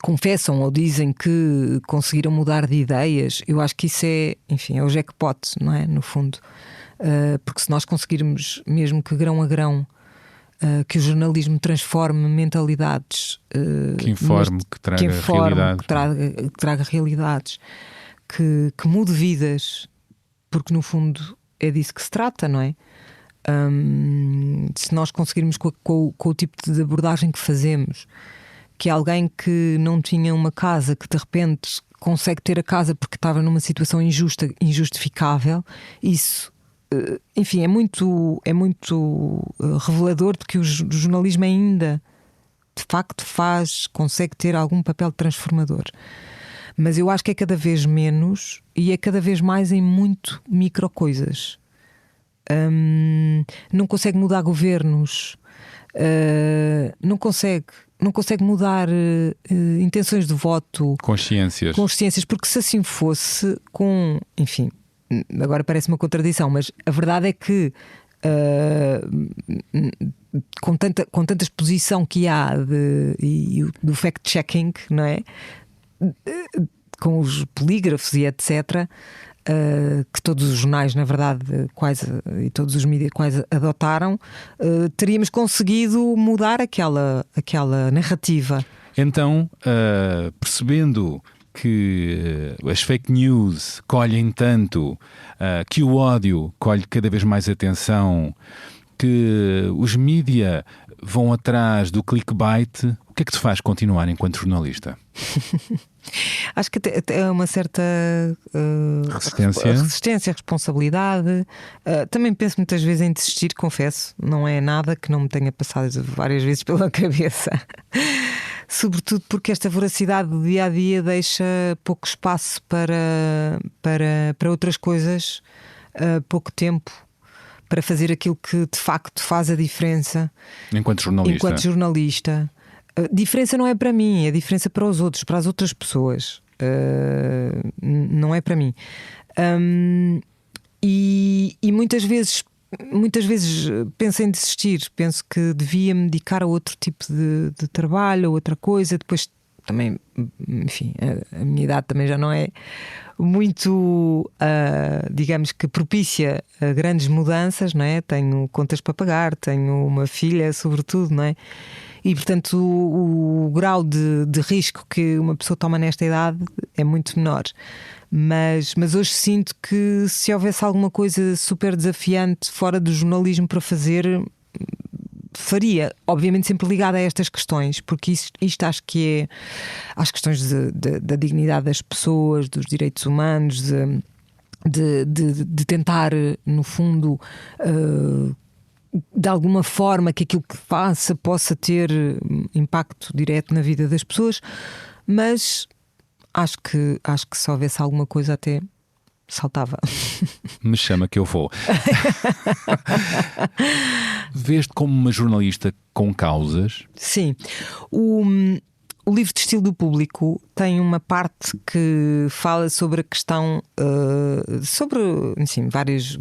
[SPEAKER 2] confessam ou dizem que conseguiram mudar de ideias, eu acho que isso é, enfim, é o jackpot, não é? No fundo, porque se nós conseguirmos, mesmo que grão a grão, que o jornalismo transforme mentalidades,
[SPEAKER 1] que informe, que traga realidades,
[SPEAKER 2] que traga realidades, que mude vidas, porque no fundo é disso que se trata, não é? Se nós conseguirmos com o tipo de abordagem que fazemos, que alguém que não tinha uma casa, que de repente consegue ter a casa porque estava numa situação injusta, injustificável, isso, enfim, é muito revelador de que o jornalismo ainda de facto consegue ter algum papel transformador. Mas eu acho que é cada vez menos e é cada vez mais em muito micro coisas. Não consegue mudar governos, não consegue mudar intenções de voto, consciências, porque se assim fosse, enfim, agora parece uma contradição, mas a verdade é que com tanta exposição que há e do fact-checking, não é? Com os polígrafos e etc., que todos os jornais, na verdade, quase, e todos os mídias quase adotaram, teríamos conseguido mudar aquela narrativa.
[SPEAKER 1] Então, percebendo que as fake news colhem tanto, que o ódio colhe cada vez mais atenção, que os mídia vão atrás do clickbait, o que é que te faz continuar enquanto jornalista?
[SPEAKER 2] Acho que é uma certa resistência, responsabilidade. Também penso muitas vezes em desistir, confesso. Não é nada que não me tenha passado várias vezes pela cabeça. Sobretudo porque esta voracidade do dia a dia deixa pouco espaço para outras coisas, pouco tempo para fazer aquilo que de facto faz a diferença
[SPEAKER 1] enquanto
[SPEAKER 2] jornalista. Diferença não é para mim, é diferença para os outros, para as outras pessoas. Não é para mim. E muitas vezes penso em desistir. Penso que devia me dedicar a outro tipo de trabalho, a outra coisa. Depois também, enfim, a minha idade também já não é muito, digamos que propícia a grandes mudanças, não é? Tenho contas para pagar, tenho uma filha, sobretudo, não é? E portanto o grau de risco que uma pessoa toma nesta idade é muito menor. Mas hoje sinto que se houvesse alguma coisa super desafiante fora do jornalismo para fazer, faria, obviamente sempre ligada a estas questões, porque isto acho que é às questões da dignidade das pessoas, dos direitos humanos, de tentar, no fundo, de alguma forma que aquilo que faça possa ter impacto direto na vida das pessoas. Mas acho que se houvesse alguma coisa até saltava.
[SPEAKER 1] Me chama que eu vou. Vês-te como uma jornalista com causas?
[SPEAKER 2] Sim. O livro de estilo do público tem uma parte que fala sobre a questão, sobre, enfim, vários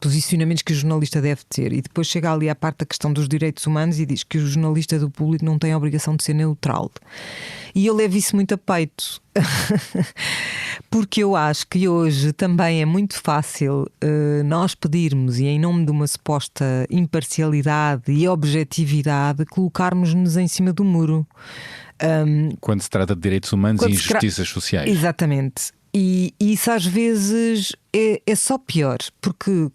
[SPEAKER 2] posicionamentos que o jornalista deve ter, e depois chega ali à parte da questão dos direitos humanos e diz que o jornalista do público não tem a obrigação de ser neutral. E eu levo isso muito a peito, porque eu acho que hoje também é muito fácil nós pedirmos, e em nome de uma suposta imparcialidade e objetividade, colocarmos-nos em cima do muro.
[SPEAKER 1] Quando se trata de direitos humanos e injustiças sociais.
[SPEAKER 2] Exatamente. E isso às vezes é só pior, porque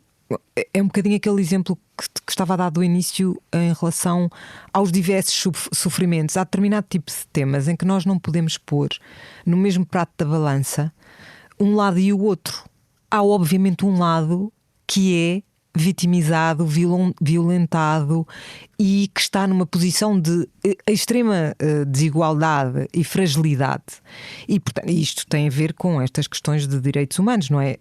[SPEAKER 2] é um bocadinho aquele exemplo que estava a dar do início em relação aos diversos sofrimentos. Há determinado tipo de temas em que nós não podemos pôr no mesmo prato da balança um lado e o outro. Há obviamente um lado que é vitimizado, violentado e que está numa posição de extrema desigualdade e fragilidade. E, portanto, isto tem a ver com estas questões de direitos humanos, não é?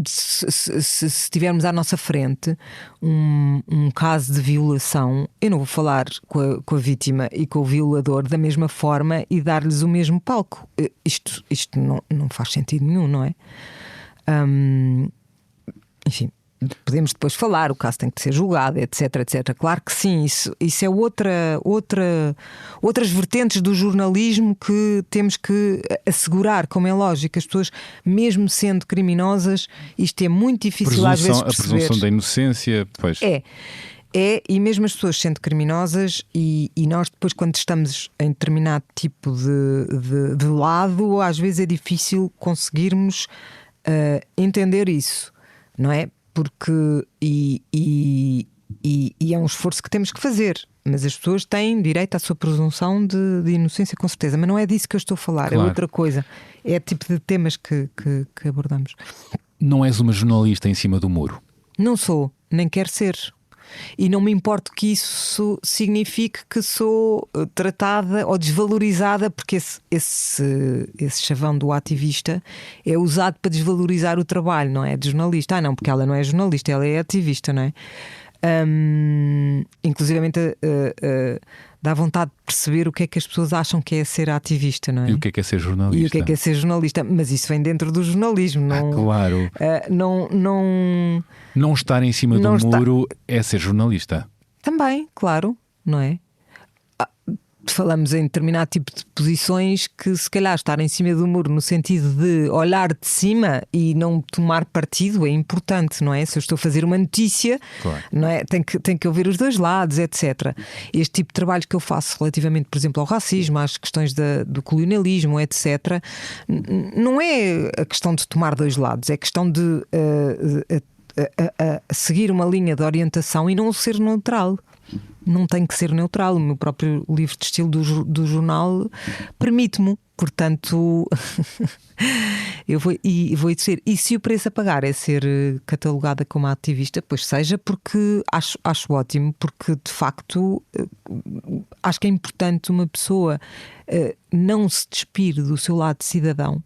[SPEAKER 2] Se tivermos à nossa frente um caso de violação, eu não vou falar com a vítima e com o violador da mesma forma e dar-lhes o mesmo palco. Isto não faz sentido nenhum, não é? Enfim, podemos depois falar, o caso tem que ser julgado, etc, etc. Claro que sim, isso é outras vertentes do jornalismo que temos que assegurar, como é lógico. As pessoas, mesmo sendo criminosas, isto é muito difícil às vezes perceber.
[SPEAKER 1] A presunção da inocência, pois.
[SPEAKER 2] E mesmo as pessoas sendo criminosas, e nós depois, quando estamos em determinado tipo de lado, às vezes é difícil conseguirmos entender isso, não é? Porque e é um esforço que temos que fazer, mas as pessoas têm direito à sua presunção de inocência, com certeza, mas não é disso que eu estou a falar, claro. É outra coisa, é o tipo de temas que abordamos.
[SPEAKER 1] Não és uma jornalista em cima do muro?
[SPEAKER 2] Não sou, nem quero ser. E não me importo que isso signifique que sou tratada ou desvalorizada, porque esse chavão do ativista é usado para desvalorizar o trabalho, não é? De jornalista. Não, porque ela não é jornalista, ela é ativista, não é? Inclusivamente dá vontade de perceber o que é que as pessoas acham que é ser ativista, não é?
[SPEAKER 1] E o que é ser jornalista?
[SPEAKER 2] E o que é ser jornalista? Mas isso vem dentro do jornalismo, não?
[SPEAKER 1] Claro. Não estar em cima do muro é ser jornalista.
[SPEAKER 2] Também, claro, não é? Falamos em determinado tipo de posições que, se calhar, estar em cima do muro no sentido de olhar de cima e não tomar partido é importante, não é? Se eu estou a fazer uma notícia, claro. Não é? Tem que ouvir os dois lados, etc. Este tipo de trabalho que eu faço relativamente, por exemplo, ao racismo, às questões do colonialismo, etc., não é a questão de tomar dois lados, é a questão de seguir uma linha de orientação e não ser neutral. Não tem que ser neutral. O meu próprio livro de estilo do jornal permite-me, portanto eu vou dizer, e se o preço a pagar é ser catalogada como ativista, pois seja, porque acho ótimo, porque de facto acho que é importante uma pessoa não se despir do seu lado de cidadão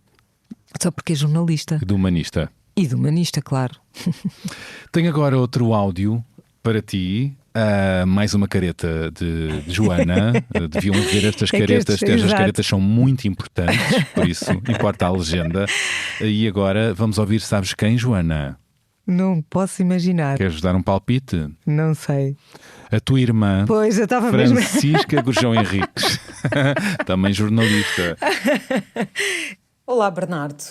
[SPEAKER 2] só porque é jornalista.
[SPEAKER 1] E do humanista.
[SPEAKER 2] E do humanista, claro.
[SPEAKER 1] Tenho agora outro áudio para ti. Mais uma careta de Joana. Deviam ver estas caretas. Estas caretas são muito importantes, por isso importa a legenda. E agora vamos ouvir, sabes quem, Joana?
[SPEAKER 2] Não posso imaginar.
[SPEAKER 1] Queres dar um palpite?
[SPEAKER 2] Não sei.
[SPEAKER 1] A tua irmã,
[SPEAKER 2] pois, eu estava
[SPEAKER 1] Francisca Gurjão Henriques, também jornalista.
[SPEAKER 6] Olá, Bernardo.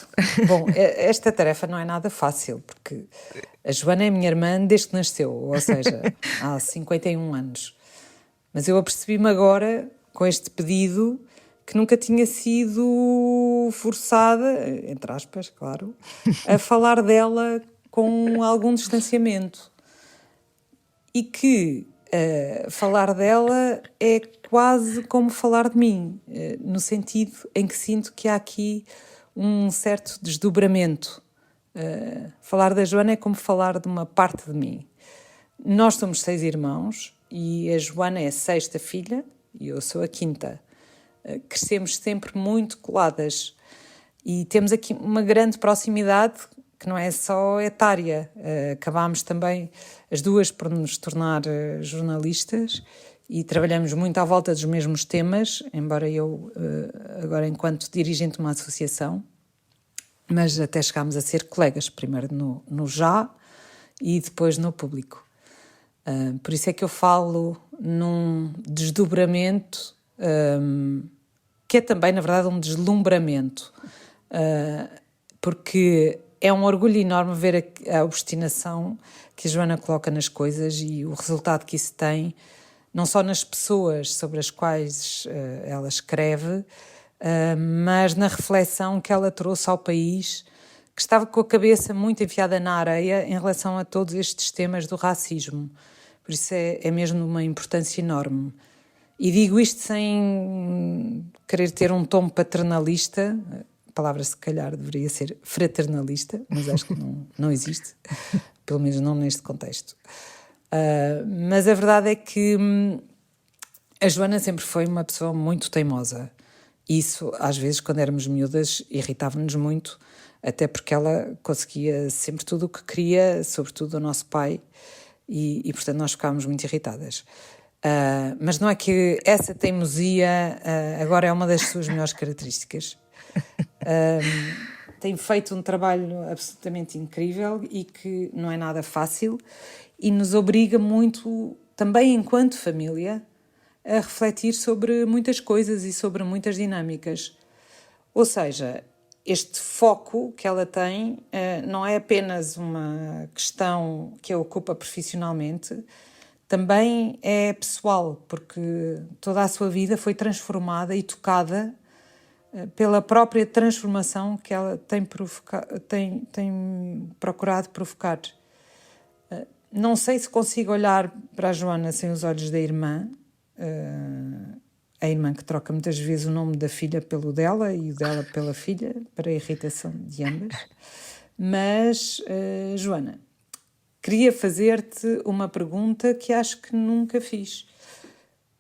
[SPEAKER 6] Bom, esta tarefa não é nada fácil, porque a Joana é minha irmã desde que nasceu, ou seja, há 51 anos. Mas eu apercebi-me agora, com este pedido, que nunca tinha sido forçada, entre aspas, claro, a falar dela com algum distanciamento. E que falar dela é quase como falar de mim, no sentido em que sinto que há aqui um certo desdobramento. Falar da Joana é como falar de uma parte de mim. Nós somos 6 irmãos e a Joana é a 6ª filha e eu sou a 5ª. Crescemos sempre muito coladas e temos aqui uma grande proximidade que não é só etária. Acabámos também as duas por nos tornar jornalistas e trabalhamos muito à volta dos mesmos temas, embora eu agora enquanto dirigente de uma associação, mas até chegámos a ser colegas, primeiro no Já e depois no Público. Por isso é que eu falo num desdobramento que é também, na verdade, um deslumbramento, porque é um orgulho enorme ver a obstinação que a Joana coloca nas coisas e o resultado que isso tem, não só nas pessoas sobre as quais ela escreve, mas na reflexão que ela trouxe ao país, que estava com a cabeça muito enfiada na areia em relação a todos estes temas do racismo. Por isso é mesmo de uma importância enorme. E digo isto sem querer ter um tom paternalista, palavra se calhar deveria ser fraternalista, mas acho que não existe, pelo menos não neste contexto. Mas a verdade é que a Joana sempre foi uma pessoa muito teimosa. Isso, às vezes, quando éramos miúdas, irritava-nos muito, até porque ela conseguia sempre tudo o que queria, sobretudo o nosso pai, e portanto nós ficávamos muito irritadas. Mas não é que essa teimosia agora é uma das suas melhores características. Tem feito um trabalho absolutamente incrível e que não é nada fácil e nos obriga muito, também enquanto família, a refletir sobre muitas coisas e sobre muitas dinâmicas. Ou seja, este foco que ela tem não é apenas uma questão que a ocupa profissionalmente, também é pessoal, porque toda a sua vida foi transformada e tocada pela própria transformação que ela tem procurado provocar. Não sei se consigo olhar para a Joana sem os olhos da irmã, a irmã que troca muitas vezes o nome da filha pelo dela e o dela pela filha, para a irritação de ambas. Mas, Joana, queria fazer-te uma pergunta que acho que nunca fiz.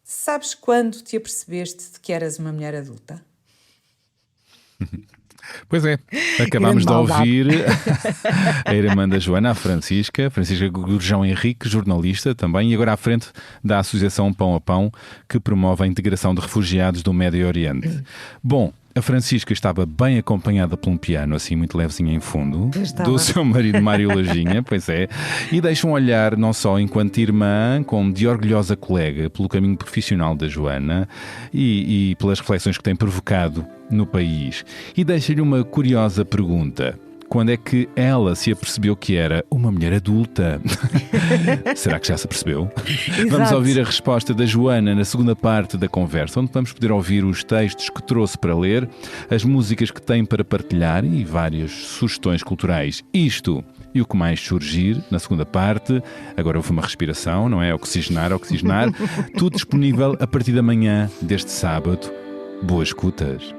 [SPEAKER 6] Sabes quando te apercebeste de que eras uma mulher adulta?
[SPEAKER 1] Pois é, acabámos de ouvir a irmã da Joana, a Francisca Gurjão Henrique, jornalista também, e agora à frente da Associação Pão a Pão, que promove a integração de refugiados do Médio Oriente. Bom, a Francisca estava bem acompanhada por um piano, assim muito levezinho em fundo, do seu marido Mário Lajinha, pois é, e deixa um olhar não só enquanto irmã, como de orgulhosa colega, pelo caminho profissional da Joana e pelas reflexões que tem provocado no país. E deixa-lhe uma curiosa pergunta. Quando é que ela se apercebeu que era uma mulher adulta? Será que já se apercebeu? Vamos ouvir a resposta da Joana na segunda parte da conversa, onde vamos poder ouvir os textos que trouxe para ler, as músicas que tem para partilhar e várias sugestões culturais. Isto e o que mais surgir na segunda parte. Agora houve uma respiração, não é? Oxigenar. Tudo disponível a partir da manhã deste sábado. Boas escutas.